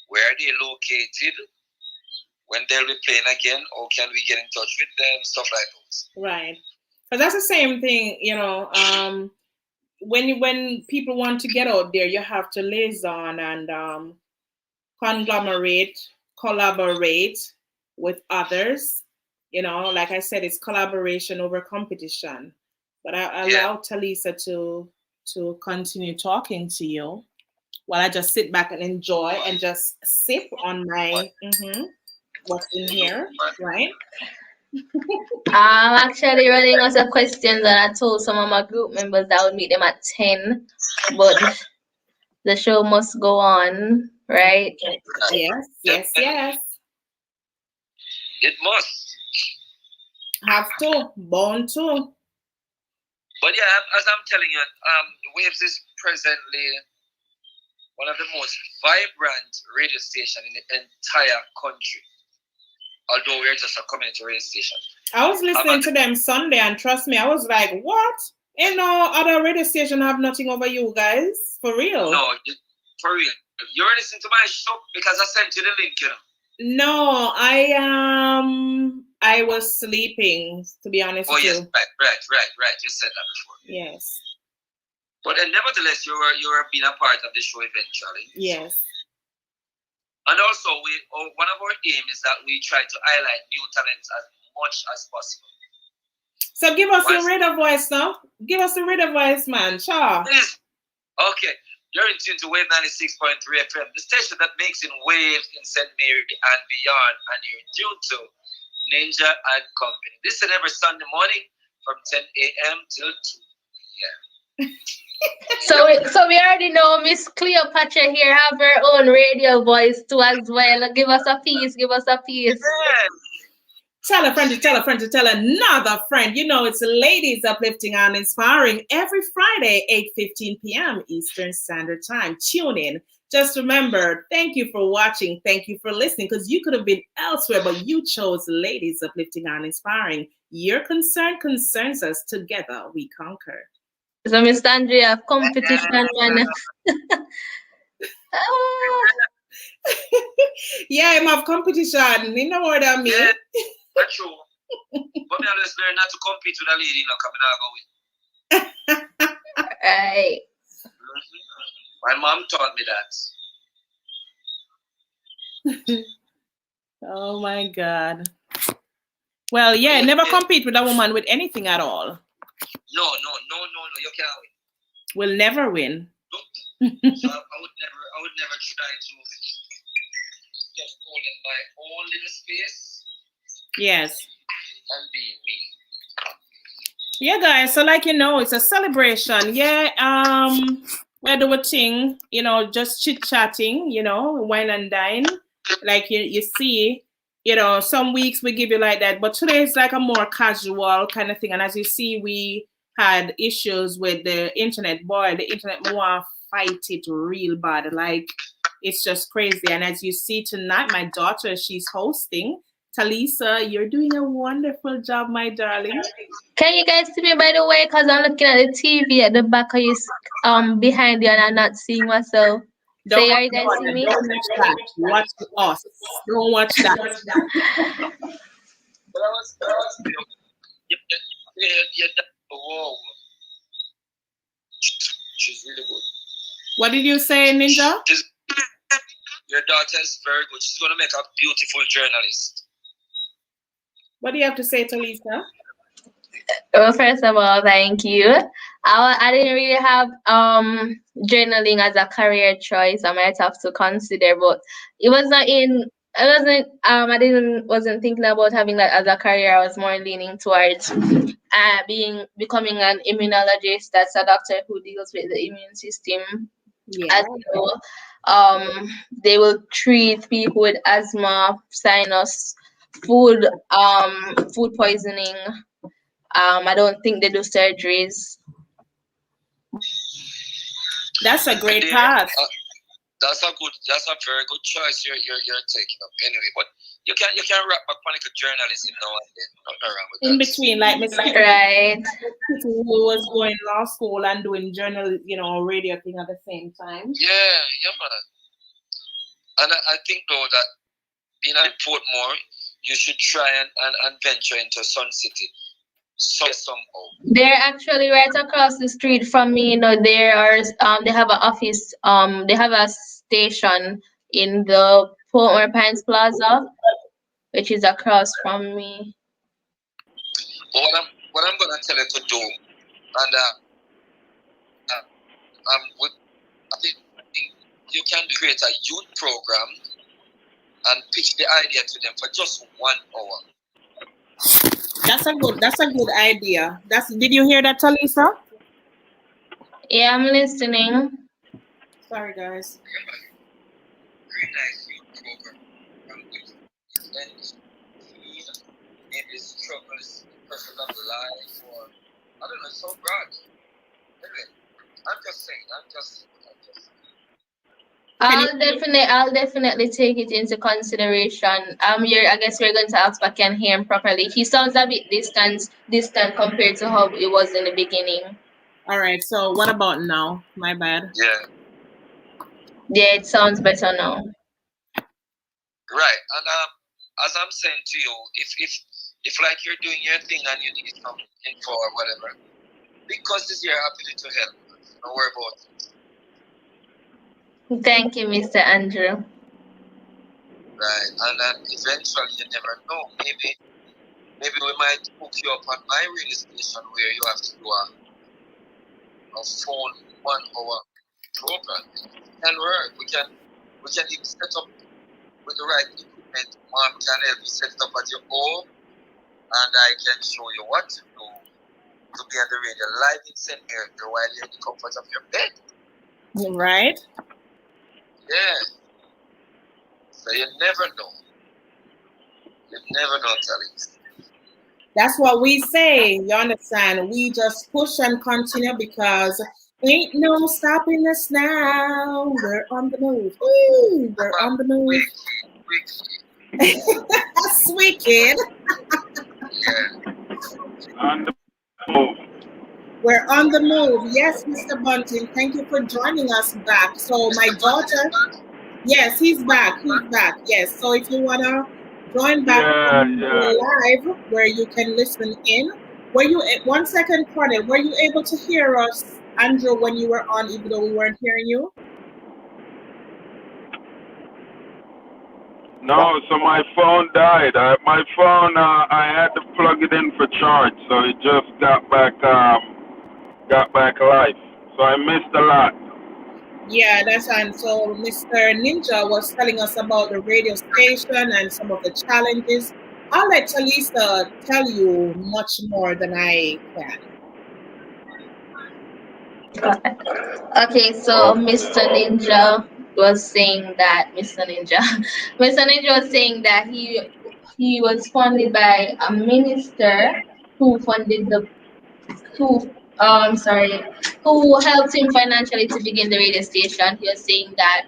F: where they're located, when they'll be playing again, or can we get in touch with them, stuff like those.
A: Right. Because that's the same thing, when people want to get out there, you have to liaison and conglomerate, collaborate with others. Like I said, it's collaboration over competition. But I allow Talisa to continue talking to you while I just sit back and enjoy and just sip on my what's in here, right?
D: I'm actually running out of questions, and I told some of my group members that I would meet them at 10, but the show must go on, right?
A: Yes.
F: It must.
A: Have to, born to.
F: But yeah, as I'm telling you, Waves is presently one of the most vibrant radio stations in the entire country. Although we're just a community radio station.
A: I was listening to them Sunday, and trust me, I was like, what? Other radio station have nothing over you guys? For real?
F: No, for real. You're listening to my show because I sent you the link,
A: No, I was sleeping, to be honest with you.
F: Yes, right. You said that before.
A: Yes.
F: But nevertheless, you were being a part of the show eventually.
A: Yes.
F: And also, one of our aims is that we try to highlight new talents as much as possible.
A: So give us the radio voice now. Give us the radio voice, man. Sure.
F: Please. Okay. You're in tune to Wave 96.3 FM, the station that makes in waves in St. Mary and beyond. And you're in tune to Ninja and Company. This is every Sunday morning from 10 a.m. till 2 p.m.
D: So we already know Miss Cleopatra here have her own radio voice too as well. Give us a piece.
A: Tell a friend to tell a friend to tell another friend. It's Ladies Uplifting and Inspiring every Friday, 8:15 p.m. Eastern Standard Time. Tune in. Just remember, thank you for watching. Thank you for listening, because you could have been elsewhere, but you chose Ladies Uplifting and Inspiring. Your concern concerns us. Together we conquer.
D: So, Miss Andrea, competition, man.
A: Yeah, I'm of competition. You know what I mean?
F: Yeah, that's true. But me always learn not to compete with a lady, coming out go win.
D: Right.
F: My mom taught me that.
A: Oh my God. Well, yeah, never compete with a woman with anything at all.
F: No, you can't win.
A: We'll never win.
F: So I would never try to just hold in my own little space.
A: Yes.
F: And be me.
A: Yeah, guys. So it's a celebration. Yeah. We do a thing, just chit-chatting, wine and dine. Like you see, some weeks we give you like that, but today is like a more casual kind of thing. And as you see, we had issues with the internet. Boy, the internet more fight it real bad. Like, it's just crazy. And as you see tonight, my daughter, she's hosting. Talisa, you're doing a wonderful job, my darling.
D: Can you guys see me by the way? Because I'm looking at the TV at the back of you, behind you, and I'm not seeing myself.
A: Don't
D: Say, are you guys
A: watch
D: seeing
A: that.
D: me?
A: Don't watch that. Watch us. Don't watch that.
F: But I was whoa. She's really good.
A: What did you say, Ninja?
F: Your daughter is very good. She's going to make a beautiful journalist.
A: What do you have to say, Talisa?
D: Well, first of all, thank you. I didn't really have journaling as a career choice. I might have to consider, but it was not in. I wasn't thinking about having that as a career. I was more leaning towards becoming an immunologist. That's a doctor who deals with the immune system.
A: Yeah.
D: As you know, they will treat people with asthma, sinus, food poisoning. I don't think they do surgeries.
A: That's a great
F: Dear,
A: path.
F: that's a very good choice you're taking up anyway. But you can wrap up on like a journalism now and then. Nothing wrong with
A: In
F: that.
A: between, like Miss Kitty,
D: Right.
A: who was going law school and doing journal, radio thing at the same time.
F: Yeah, man. And I think though that being at Portmore, you should try and venture into Sun City. Somehow.
D: They're actually right across the street from me. They have an office. They have a station in the Portmore Pines Plaza, which is across from me.
F: But what I'm gonna tell you to do, and I think you can create a youth program and pitch the idea to them for just 1 hour.
A: That's a good idea. Did you hear that, Talisa?
D: Yeah, I'm listening.
A: Sorry, guys.
F: Very nice youth program. And maybe struggles personal life or I don't know, it's so broad. Anyway, I'm just saying.
D: I'll definitely take it into consideration. I guess we're going to ask if I can hear him properly. He sounds a bit distant compared to how it was in the beginning.
A: All right. So what about now? My bad.
F: Yeah.
D: Yeah, it sounds better now.
F: Right. And as I'm saying to you, if like you're doing your thing and you need some info or whatever, because it's your ability to help. Don't worry about it.
D: Thank you, Mr. Andrew.
F: Right, and then eventually you never know. Maybe we might hook you up on my radio station where you have to do a phone 1 hour program. It can work. We can even set up with the right equipment. Mom can help you set it up at your home, and I can show you what to do to be on the radio live in St. Mary while you're in the comfort of your bed.
A: Right.
F: Yeah. So you never know. You never know, Talisa.
A: That's what we say. You understand? We just push and continue because ain't no stopping us now. We're on the move. Ooh, we're on the move. That's wicked.
F: Yeah.
E: On the move.
A: We're on the move. Yes, Mr. Bunting. Thank you for joining us back. So my daughter, yes, he's back. Yes. So if you wanna join back live where you can listen in, one second, Cornell, were you able to hear us, Andrew, when you were on, even though we weren't hearing you?
E: No, so my phone died. I had to plug it in for charge, so it just got back live. So I missed a lot.
A: Yeah, that's and so Mr. Ninja was telling us about the radio station and some of the challenges. I'll let Talisa tell you much more than I can.
D: Okay, so Mr. Ninja was saying that Mr. Ninja was saying that he was funded by a minister who funded who helped him financially to begin the radio station. He was saying that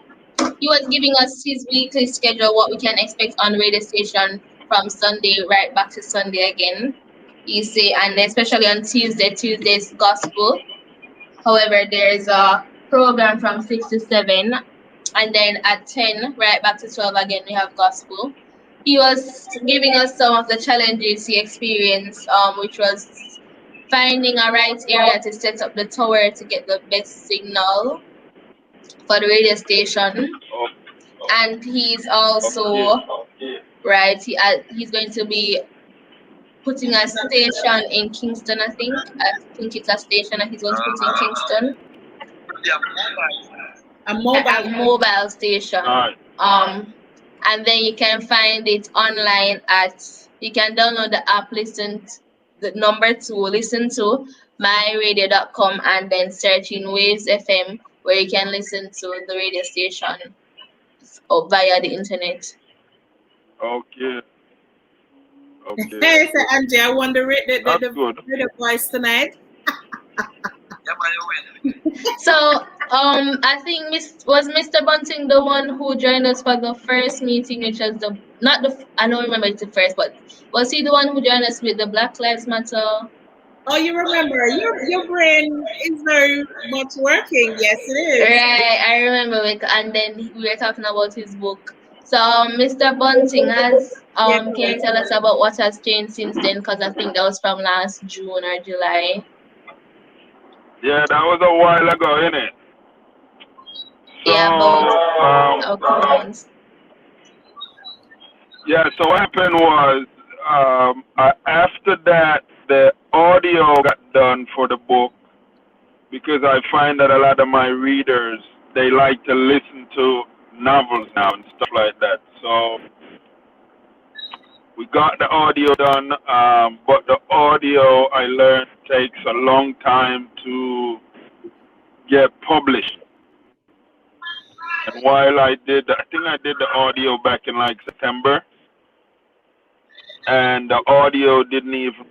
D: he was giving us his weekly schedule, what we can expect on the radio station from Sunday right back to Sunday again. You see, and especially on Tuesday's gospel. However, there's a program from 6 to 7, and then at 10, right back to 12 again, we have gospel. He was giving us some of the challenges he experienced, which was finding a right area to set up the tower to get the best signal for the radio station.
E: Oh,
D: And he's also, right, he's going to be putting a station in Kingston, I think. I think it's a station that he's going to put in Kingston.
A: A mobile
D: Station.
E: alright.
D: And then you can find it online you can download the app, the number 2, listen to myradio.com, and then search in Waves FM, where you can listen to the radio station via the internet.
E: Okay.
A: Hey, so Angie, I want to rate
E: That's good.
A: the voice tonight.
D: So, I think was Mr. Bunting the one who joined us for the first meeting, which was I don't remember it's the first, but was he the one who joined us with the Black Lives Matter?
A: Oh, you remember? Your brain is very much working. Yes, it is.
D: Right, I remember it, and then we were talking about his book. So, Mr. Bunting can you tell us about what has changed since then? Because I think that was from last June or July.
E: Yeah, that was a while ago, innit? So,
D: Yeah, about a couple months.
E: yeah, so what happened was, after that, the audio got done for the book, because I find that a lot of my readers, they like to listen to novels now and stuff like that. So we got the audio done, but the audio, I learned, takes a long time to get published. And while I think I did the audio back in like September, and the audio didn't even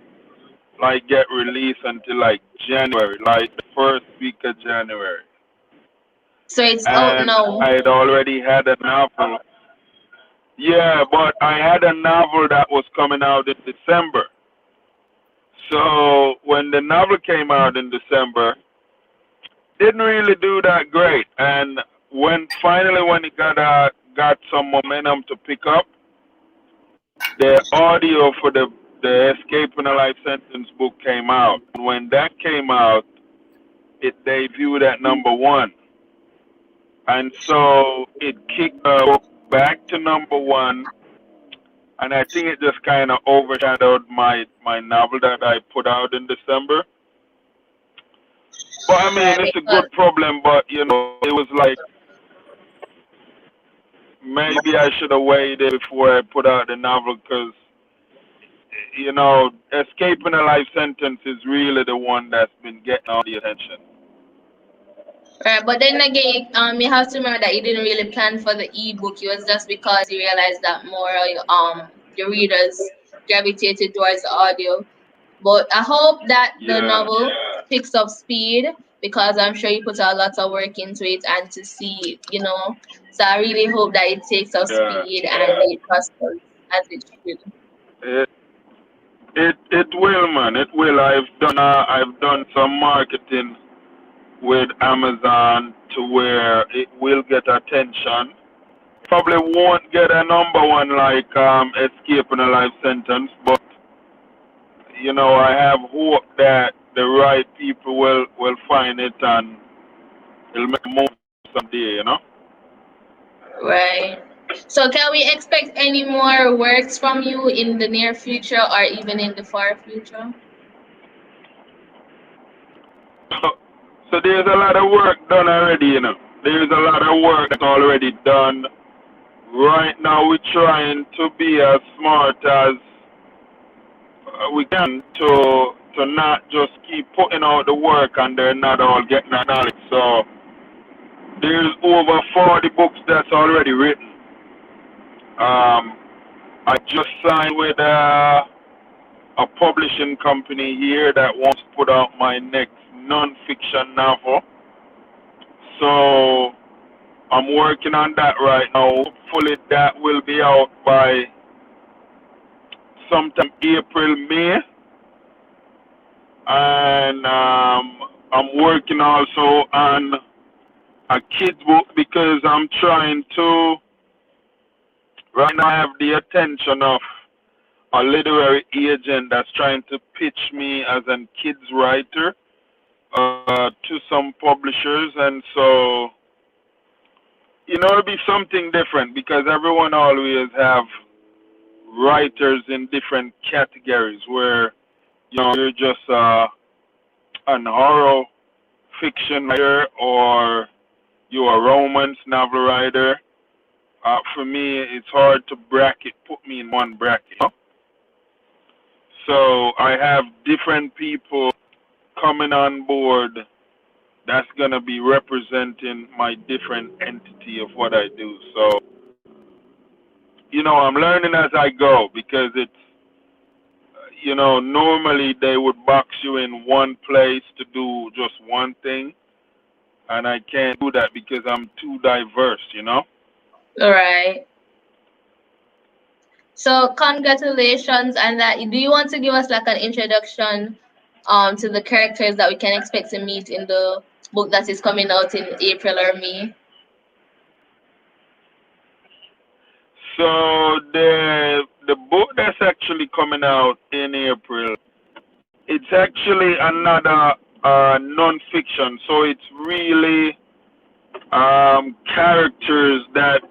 E: like get released until like January, like the first week of January.
D: So it's out now.
E: I had already had a novel. Yeah, but I had a novel that was coming out in December. So when the novel came out in December, didn't really do that great. And when it got some momentum to pick up, the audio for the Escaping a Life Sentence book came out. And when that came out, it debuted at #1. And so it kicked the book back to #1. And I think it just kind of overshadowed my novel that I put out in December. But I mean, it's a good problem, but you know, it was like, maybe I should have waited before I put out the novel, because, you know, Escaping a Life Sentence is really the one that's been getting all the attention.
D: Right, but then again, you have to remember that you didn't really plan for the ebook. It was just because you realized that more your readers gravitated towards the audio. But I hope that the novel picks up speed, because I'm sure you put a lot of work into it, and to see, you know. So I really hope that it takes up speed and it prospers as it should.
E: It will, man. It will. I've done some marketing with Amazon to where it will get attention. Probably won't get a #1 like Escaping a Life Sentence, but you know, I have hope that the right people will find it and it'll make a move someday, you know.
D: Right. So can we expect any more works from you in the near future, or even in the far future?
E: So there's a lot of work done already, you know. There's a lot of work that's already done. Right now we're trying to be as smart as we can to not just keep putting out the work and they're not all getting acknowledged. So there's over 40 books that's already written. I just signed with a publishing company here that wants to put out my next non-fiction novel. So I'm working on that right now. Hopefully that will be out by sometime April, May. And I'm working also on a kid's book because I'm trying to, right now I have the attention of a literary agent that's trying to pitch me as a kids writer to some publishers. And so, it'll be something different because everyone always have writers in different categories where, you're just an horror fiction writer or you're a romance novel writer. For me, it's hard to put me in one bracket. So I have different people coming on board that's going to be representing my different entity of what I do. So, I'm learning as I go because it's, normally they would box you in one place to do just one thing. And I can't do that because I'm too diverse,
D: All right. So congratulations on that. Do you want to give us like an introduction to the characters that we can expect to meet in the book that is coming out in April or May?
E: So the book that's actually coming out in April, it's actually another non-fiction. So it's really characters that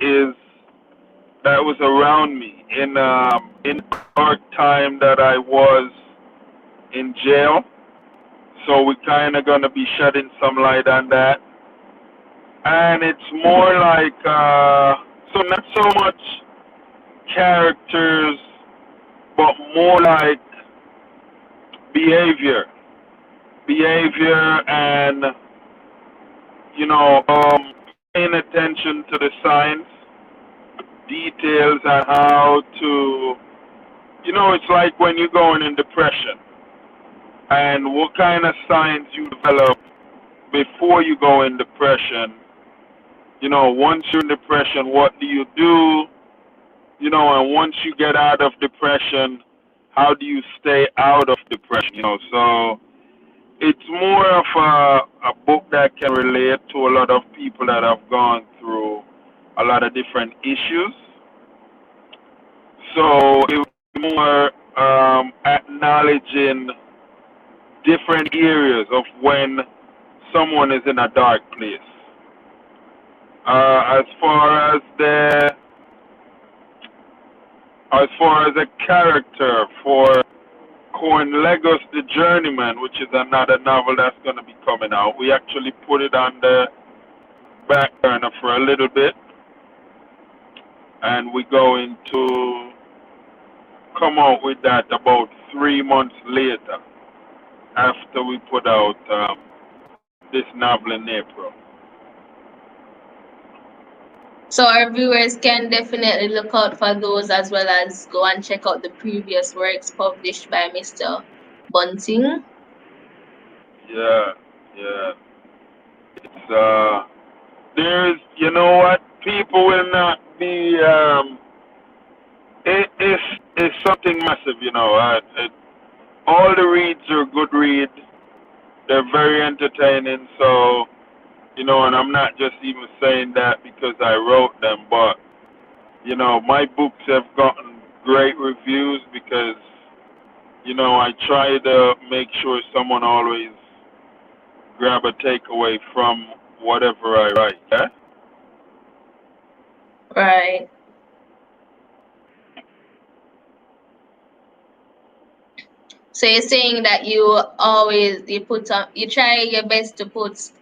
E: was around me in dark time that I was in jail. So we're kind of gonna be shedding some light on that, and it's more like so not so much characters, but more like behavior, and paying attention to the signs, details, and how to, it's like when you're going in depression, and what kind of signs you develop before you go in depression. Once you're in depression, what do you do? And once you get out of depression, how do you stay out of depression? So it's more of a book that can relate to a lot of people that have gone through a lot of different issues. So it's more acknowledging different areas of when someone is in a dark place. As far as a character for Cornell, the Journeyman, which is another novel that's going to be coming out, we actually put it on the back burner for a little bit, and we're going to come out with that about 3 months later after we put out this novel in April.
D: So our viewers can definitely look out for those as well as go and check out the previous works published by Mr. Bunting.
E: Yeah. It's there's, what, people will not be it's something massive, all the reads are good reads. They're very entertaining. So, and I'm not just even saying that because I wrote them, but my books have gotten great reviews because I try to make sure someone always grab a takeaway from whatever I write. Yeah?
D: Right. So you're saying that you try your best to put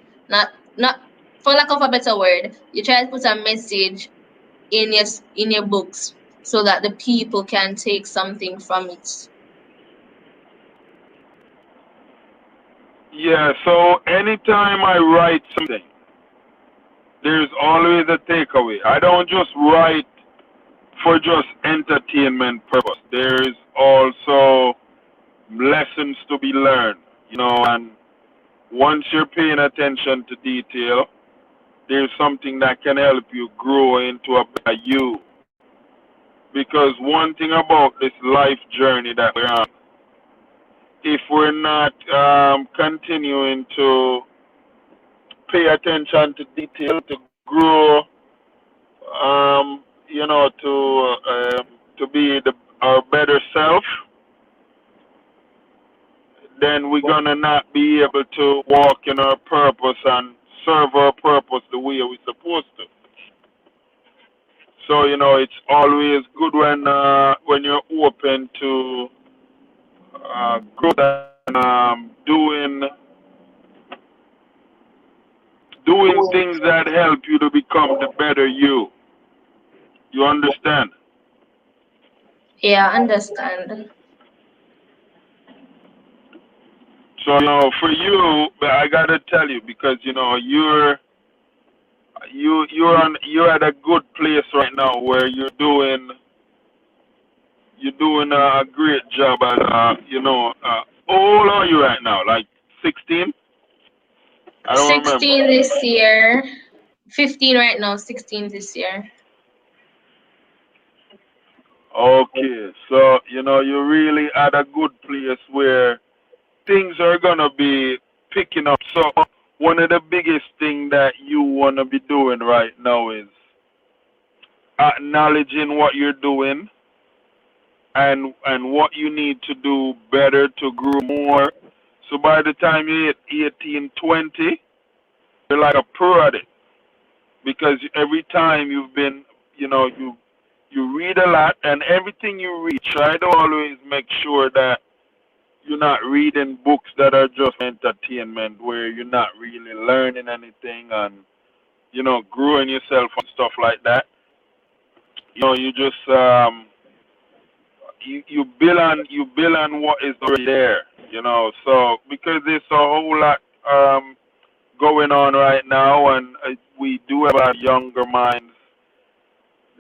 D: not for lack of a better word, you try to put a message in your books so that the people can take something from it.
E: Yeah, so anytime I write something, there's always a takeaway. I don't just write for just entertainment purpose. There's also lessons to be learned, and once you're paying attention to detail, there's something that can help you grow into a better you. Because one thing about this life journey that we're on, if we're not continuing to pay attention to detail, to grow, to be our better self, then we're gonna not be able to walk in our purpose and serve our purpose the way we're supposed to. So it's always good when you're open to growth and doing things that help you to become the better you. You understand?
D: Yeah, understand.
E: So for you, but I gotta tell you because you're at a good place right now where you're doing a great job at how old are you right now? Like 16? I don't remember.
D: 16 this year. 15 right now, 16 this year.
E: Okay, so you're really at a good place where things are gonna be picking up. So one of the biggest thing that you wanna be doing right now is acknowledging what you're doing and what you need to do better to grow more. So by the time you hit 18, 20, you're like a pro at it because every time you've been, you read a lot and everything you read, try to always make sure that you're not reading books that are just entertainment where you're not really learning anything and growing yourself and stuff like that. You just you build on what is already there. So because there's a whole lot going on right now, and we do have our younger minds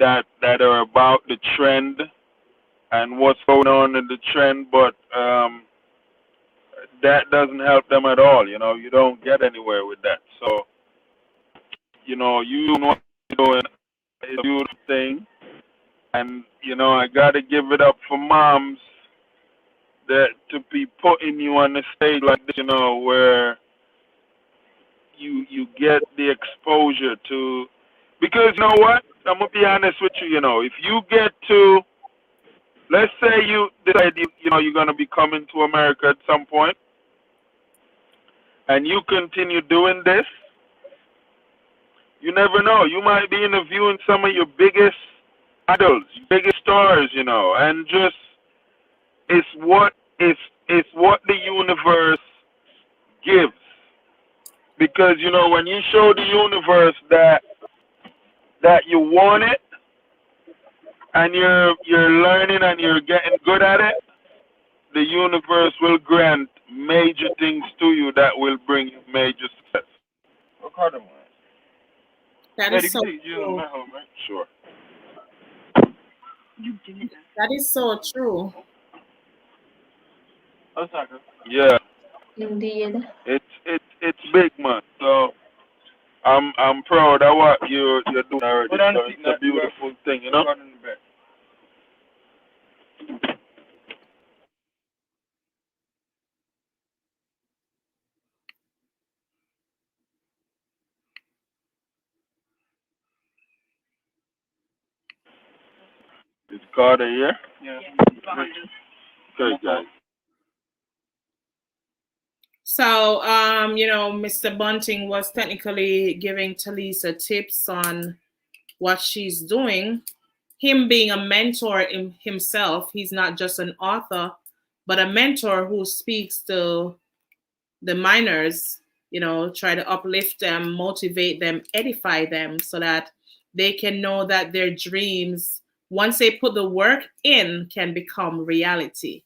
E: that are about the trend and what's going on in the trend, but that doesn't help them at all. You don't get anywhere with that. So you know what you're doing is a beautiful thing, and I gotta give it up for moms that to be putting you on the stage like this, where you get the exposure to, because you know what? I'm gonna be honest with you. If you get to, let's say you decide you're gonna be coming to America at some point, and you continue doing this, you never know. You might be interviewing some of your biggest idols, biggest stars, and just it's what the universe gives. Because when you show the universe that you want it and you're learning and you're getting good at it, the universe will grant major things to you that will bring you major success.
G: That is so true.
E: Sure.
G: That is so true.
E: Yeah,
D: Indeed.
E: it's big, man. So I'm proud of what you're doing already. So it's a beautiful thing, Is Carter here? Yeah. Okay, guys.
G: So, Mr. Bunting was technically giving Talisa tips on what she's doing. Him being a mentor himself, he's not just an author, but a mentor who speaks to the minors, try to uplift them, motivate them, edify them so that they can know that their dreams, once they put the work in, can become reality.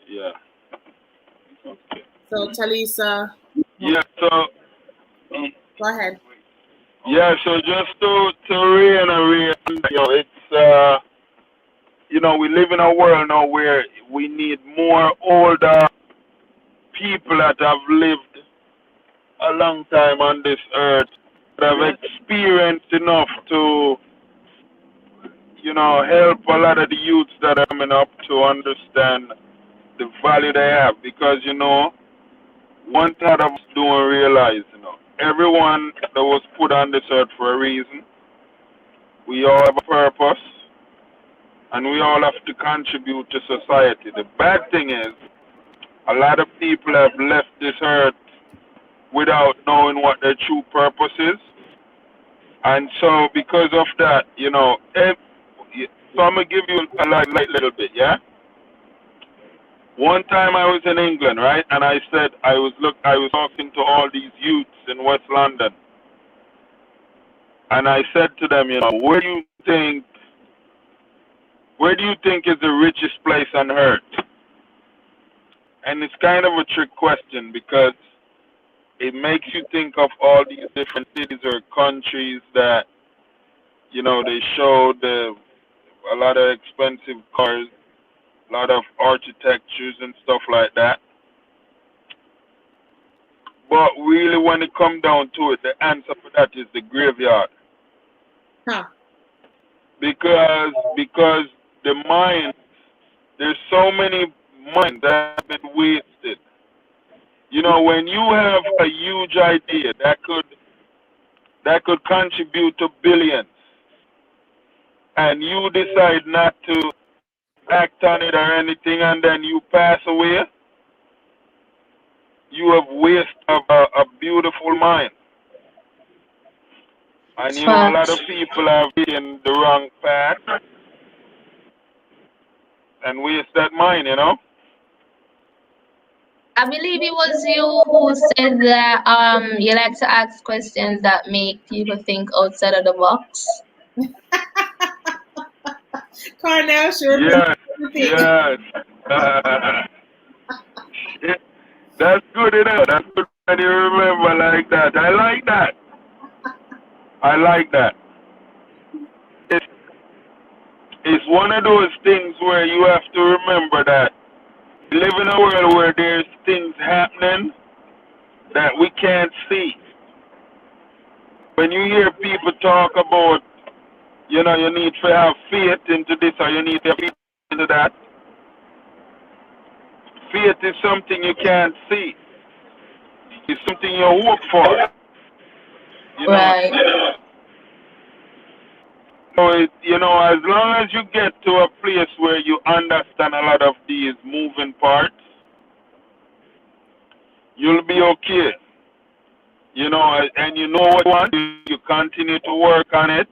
E: Yeah. Okay.
G: So, Talisa.
E: Yeah, so
G: Go ahead.
E: yeah, so just to reiterate, it's we live in a world now where we need more older people that have lived a long time on this earth have experienced enough to, help a lot of the youths that are coming up to understand the value they have. Because, one thing that I was doing realize, everyone that was put on this earth for a reason. We all have a purpose, and we all have to contribute to society. The bad thing is, a lot of people have left this earth without knowing what their true purpose is. And so, because of that, so I'm gonna give you a light little bit, yeah. One time I was in England, right, and I said I was talking to all these youths in West London, and I said to them, where do you think is the richest place on earth? And it's kind of a trick question because it makes you think of all these different cities or countries that, they show a lot of expensive cars, a lot of architectures and stuff like that. But really, when it comes down to it, the answer for that is the graveyard.
G: Huh.
E: Because the mind, there's so many minds that have been wasted. When you have a huge idea that could contribute to billions, and you decide not to act on it or anything, and then you pass away, you have wasted a beautiful mind. And a lot of people have taken the wrong path and waste that mind,
D: I believe it was you who said that you like to ask questions that make people think outside of the box.
G: Cornell, sure.
E: Yes. That's good enough. That's good when you remember like that. I like that. It's one of those things where you have to remember that we live in a world where there's things happening that we can't see. When you hear people talk about, you need to have faith into this or you need to have faith into that, faith is something you can't see. It's something you hope for.
D: Right.
E: So, as long as you get to a place where you understand a lot of these moving parts, you'll be okay. And you know what you want, you continue to work on it,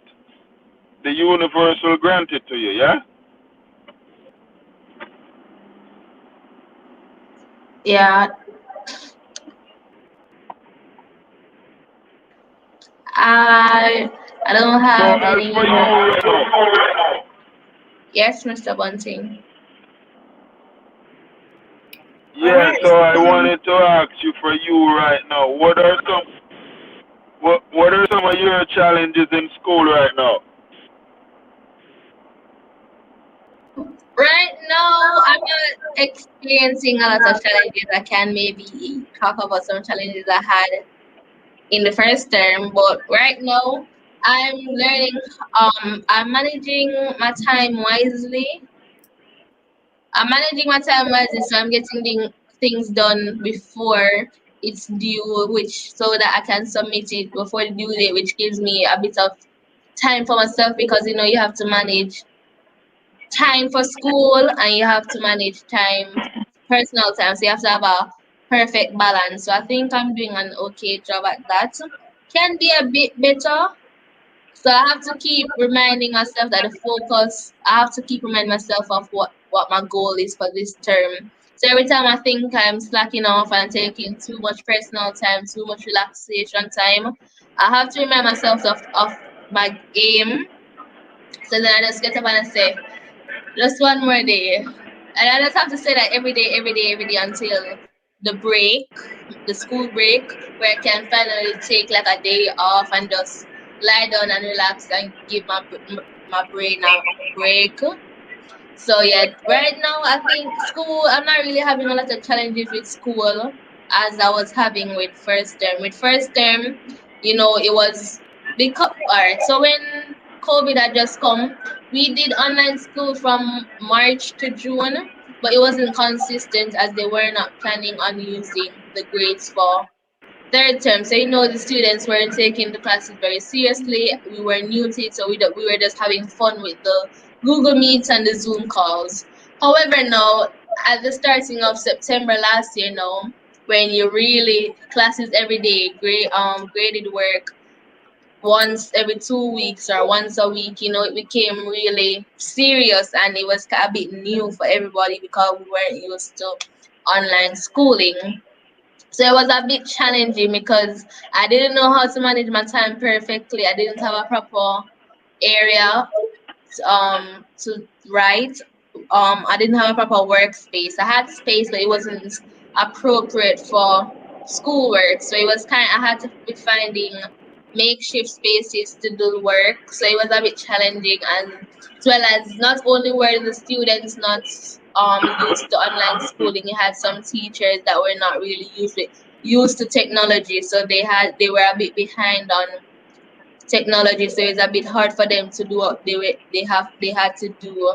E: the universe will grant it to you, yeah?
D: Yeah. I don't have
E: So,
D: any.
E: as for you right now,
D: Yes, Mr. Bunting.
E: yeah,
G: Alright.
E: so I wanted to ask you for you right now, what are some of your challenges in school right now?
D: Right now, I'm not experiencing a lot of challenges. I can maybe talk about some challenges I had in the first term, but right now, I'm learning. I'm managing my time wisely. So I'm getting things done before it's due, which so that I can submit it before the due date, which gives me a bit of time for myself because you have to manage time for school and you have to manage personal time. So you have to have a perfect balance. So I think I'm doing an okay job at that. Can be a bit better. So I have to keep reminding myself that I have to keep reminding myself of what my goal is for this term. So every time I think I'm slacking off and taking too much personal time, too much relaxation time, I have to remind myself of my aim. So then I just get up and I say, just one more day. And I just have to say that every day until the school break, where I can finally take like a day off and just lie down and relax and give my brain a break. So yeah, right now I think I'm not really having a lot of challenges with school as I was having with first term. With first term, it was because all right. So when COVID had just come, we did online school from March to June, but it wasn't consistent as they were not planning on using the grades for third term. So the students weren't taking the classes very seriously. We were new to it, so we were just having fun with the Google Meets and the Zoom calls. However, now at the starting of September last year, now when you really classes every day, graded work once every 2 weeks or once a week, it became really serious, and it was a bit new for everybody because we weren't used to online schooling. So it was a bit challenging because I didn't know how to manage my time perfectly. I didn't have a proper area to write. I didn't have a proper workspace. I had space, but it wasn't appropriate for schoolwork. So it was I had to be finding makeshift spaces to do work. So it was a bit challenging, and as well as not only were the students not used to online schooling, you had some teachers that were not really used to technology, so they were a bit behind on technology, so it's a bit hard for them to do what they had to do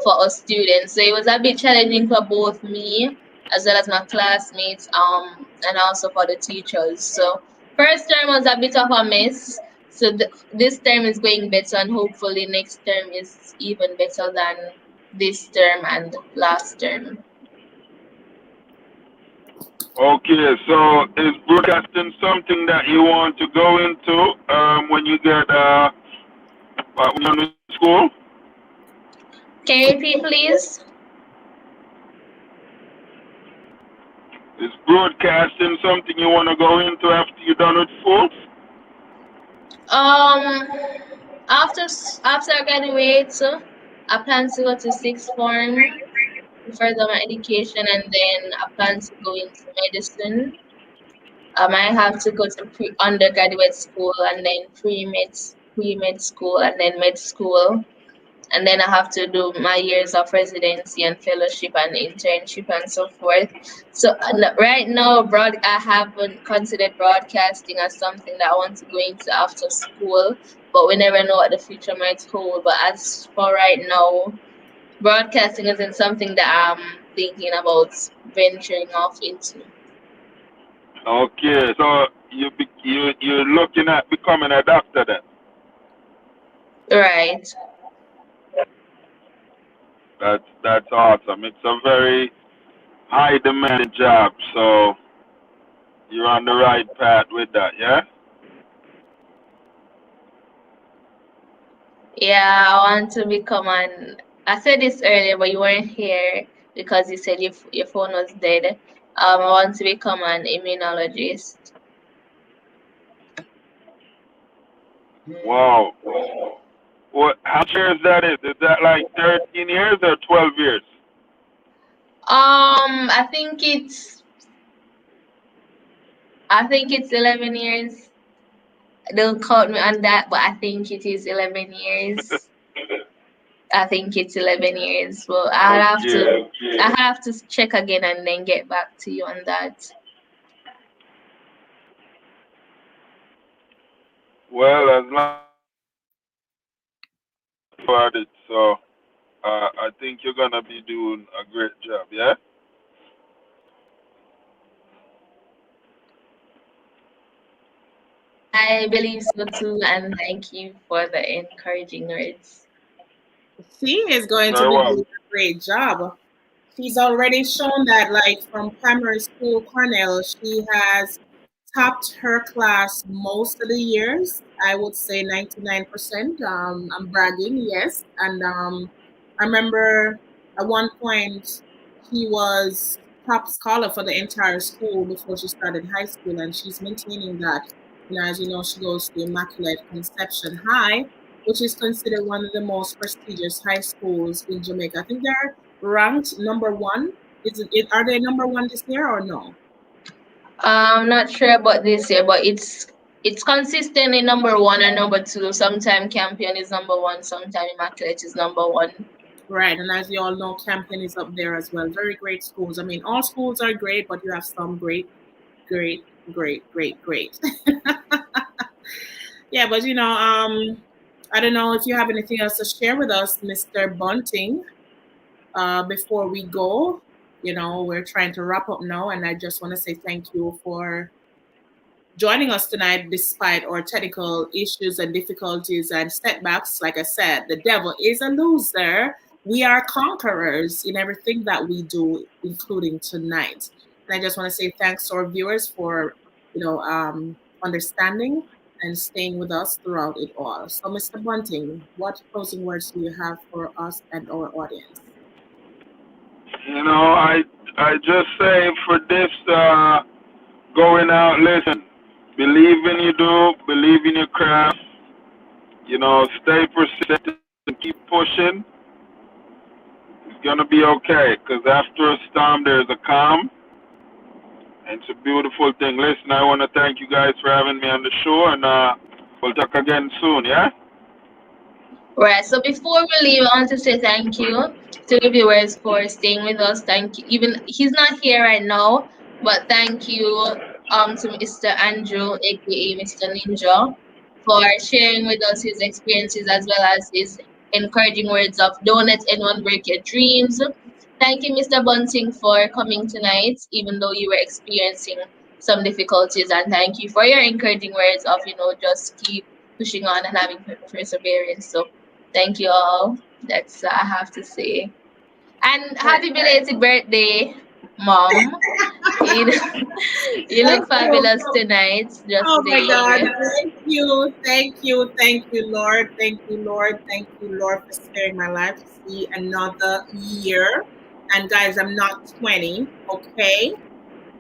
D: for us students. So it was a bit challenging for both me as well as my classmates, and also for the teachers. So first term was a bit of a mess. So this term is going better, and hopefully next term is even better than this term and last term.
E: Okay, so is broadcasting something that you want to go into when you get when you're in school?
D: Can you repeat, please?
E: Is broadcasting something you want to go into after you're done with school?
D: Um, after I graduate, I plan to go to sixth form to further my education, and then I plan to go into medicine. I might have to go to undergraduate school, and then pre-med school, and then med school, and then I have to do my years of residency and fellowship and internship and so forth. So right now, I haven't considered broadcasting as something that I want to go into after school, but we never know what the future might hold. But as for right now, broadcasting isn't something that I'm thinking about venturing off into.
E: Okay, so you're looking at becoming a doctor then?
D: Right.
E: That's awesome. It's a very high demanding job, so you're on the right path with that, yeah?
D: Yeah, I want to become an. I said this earlier, but you weren't here because you said your phone was dead. I want to become an immunologist.
E: Wow. What? How much years that is? Is that like 13 years or 12 years?
D: I think it's 11 years. Don't quote me on that, but I think it is 11 years. I think it's 11 years. Well,
E: Okay.
D: I have to check again and then get back to you on that.
E: Well, as long as you are it, so I think you're gonna be doing a great job, yeah?
D: I believe so too, and thank you for the encouraging words.
G: She is going to
E: Very
G: be
E: well.
G: doing a great job. She's already shown that, like from primary school, Cornell, she has topped her class most of the years. I would say 99%. I'm bragging, yes. And I remember at one point she was top scholar for the entire school before she started high school, and she's maintaining that. And as you know, she goes to Immaculate Conception High, which is considered one of the most prestigious high schools in Jamaica. I think they're ranked number one. Are they number one this year or no?
D: I'm not sure about this year, but it's consistently number one and number two. Sometimes Campion is number one, sometimes Immaculate is number one.
G: Right, and as you all know, Campion is up there as well. Very great schools. I mean, all schools are great, but you have some great, great, great, great, great. Yeah, but I don't know if you have anything else to share with us, Mr. Bunting, before we go. We're trying to wrap up now, and I just want to say thank you for joining us tonight despite our technical issues and difficulties and setbacks. Like I said, the devil is a loser. We are conquerors in everything that we do, including tonight. And I just want to say thanks to our viewers for, understanding and staying with us throughout it all. So, Mr. Bunting, what closing words do you have for us and our audience?
E: I just say for this going out, listen, believe in you do, believe in your craft, stay persistent and keep pushing. It's going to be okay, because after a storm, there's a calm, and it's a beautiful thing. Listen, I want to thank you guys for having me on the show, and we'll talk again soon, yeah?
D: Right. So before we leave, I want to say thank you to the viewers for staying with us. Thank you. Even he's not here right now, but thank you to Mr. Andrew, aka Mr. Ninja, for sharing with us his experiences as well as his encouraging words of don't let anyone break your dreams. Thank you, Mr. Bunting, for coming tonight, even though you were experiencing some difficulties, and thank you for your encouraging words of just keep pushing on and having perseverance. So thank you all. That's I have to say. And happy belated birthday, Mom. You, you look fabulous tonight. Just
G: Oh my God.
D: saying.
G: Thank you, Lord. Thank you, Lord. Thank you, Lord, for sparing my life to see another year. And guys, I'm not 20, okay?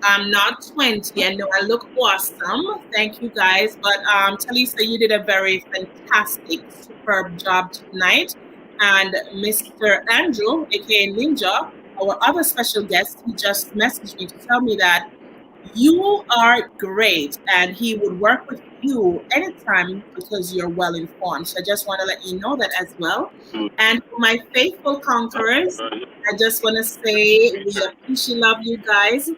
G: I'm not 20. I know I look awesome. Thank you, guys. But Talisa, you did a very fantastic, superb job tonight. And Mr. Andrew, aka Ninja, our other special guest, he just messaged me to tell me that you are great and he would work with you anytime because you're well informed. So I just want to let you know that as well. And for my faithful conquerors, I just want to say we appreciate love you guys.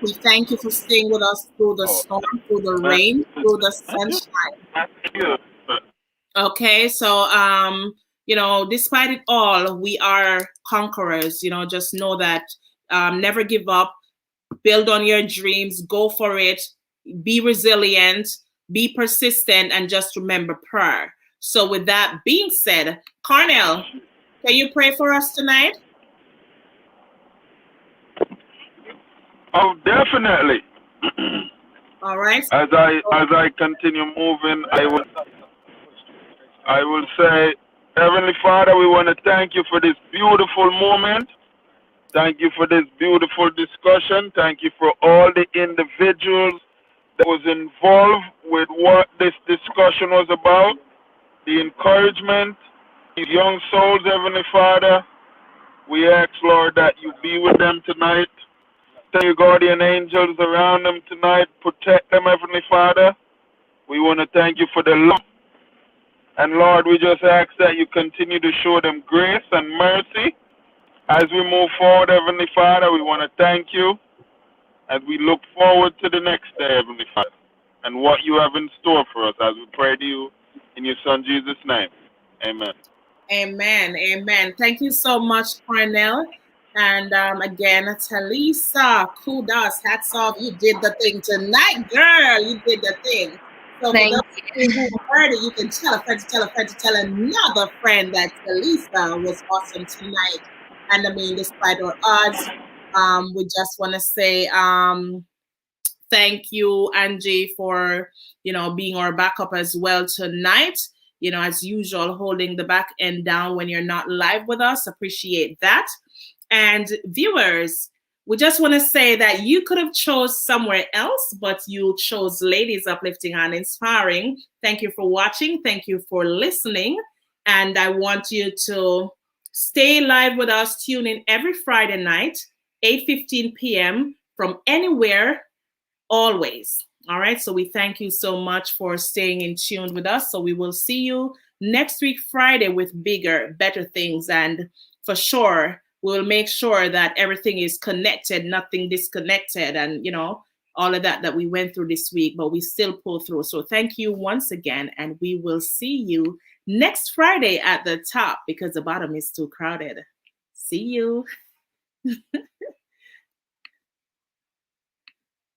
G: We thank you for staying with us through the storm, through the rain, through the sunshine. Okay, so despite it all, we are conquerors. Just know that never give up, build on your dreams, go for it, be resilient, be persistent, and just remember prayer. So with that being said, Cornell, can you pray for us tonight?
E: Oh, definitely.
G: All right.
E: As I continue moving, I will say, Heavenly Father, we want to thank you for this beautiful moment. Thank you for this beautiful discussion. Thank you for all the individuals that was involved with what this discussion was about. The encouragement, these young souls, Heavenly Father. We ask, Lord, that you be with them tonight. Send your guardian angels around them tonight. Protect them, Heavenly Father. We want to thank you for the love. And Lord, we just ask that you continue to show them grace and mercy. As we move forward, Heavenly Father, we want to thank you as we look forward to the next day, Heavenly Father, and what you have in store for us as we pray to you in your Son Jesus' name. Amen.
G: Amen. Amen. Thank you so much, Cornell. And again, Talisa, kudos, hats off. You did the thing tonight, girl. You did the thing. So for those who heard it, you can tell a friend to tell a friend to tell another friend that Talisa was awesome tonight. And I mean, despite our odds, we just want to say thank you, Angie, for being our backup as well tonight. As usual, holding the back end down when you're not live with us. Appreciate that. And viewers, we just want to say that you could have chose somewhere else, but you chose Ladies Uplifting and Inspiring. Thank you for watching. Thank you for listening. And I want you to stay live with us. Tune in every Friday night, 8:15 p.m. from anywhere, always. All right. So we thank you so much for staying in tune with us. So we will see you next week, Friday, with bigger, better things. And for sure, we'll make sure that everything is connected, nothing disconnected. And, all of that we went through this week, but we still pull through. So thank you once again, and we will see you next Friday at the top because the bottom is too crowded. See you.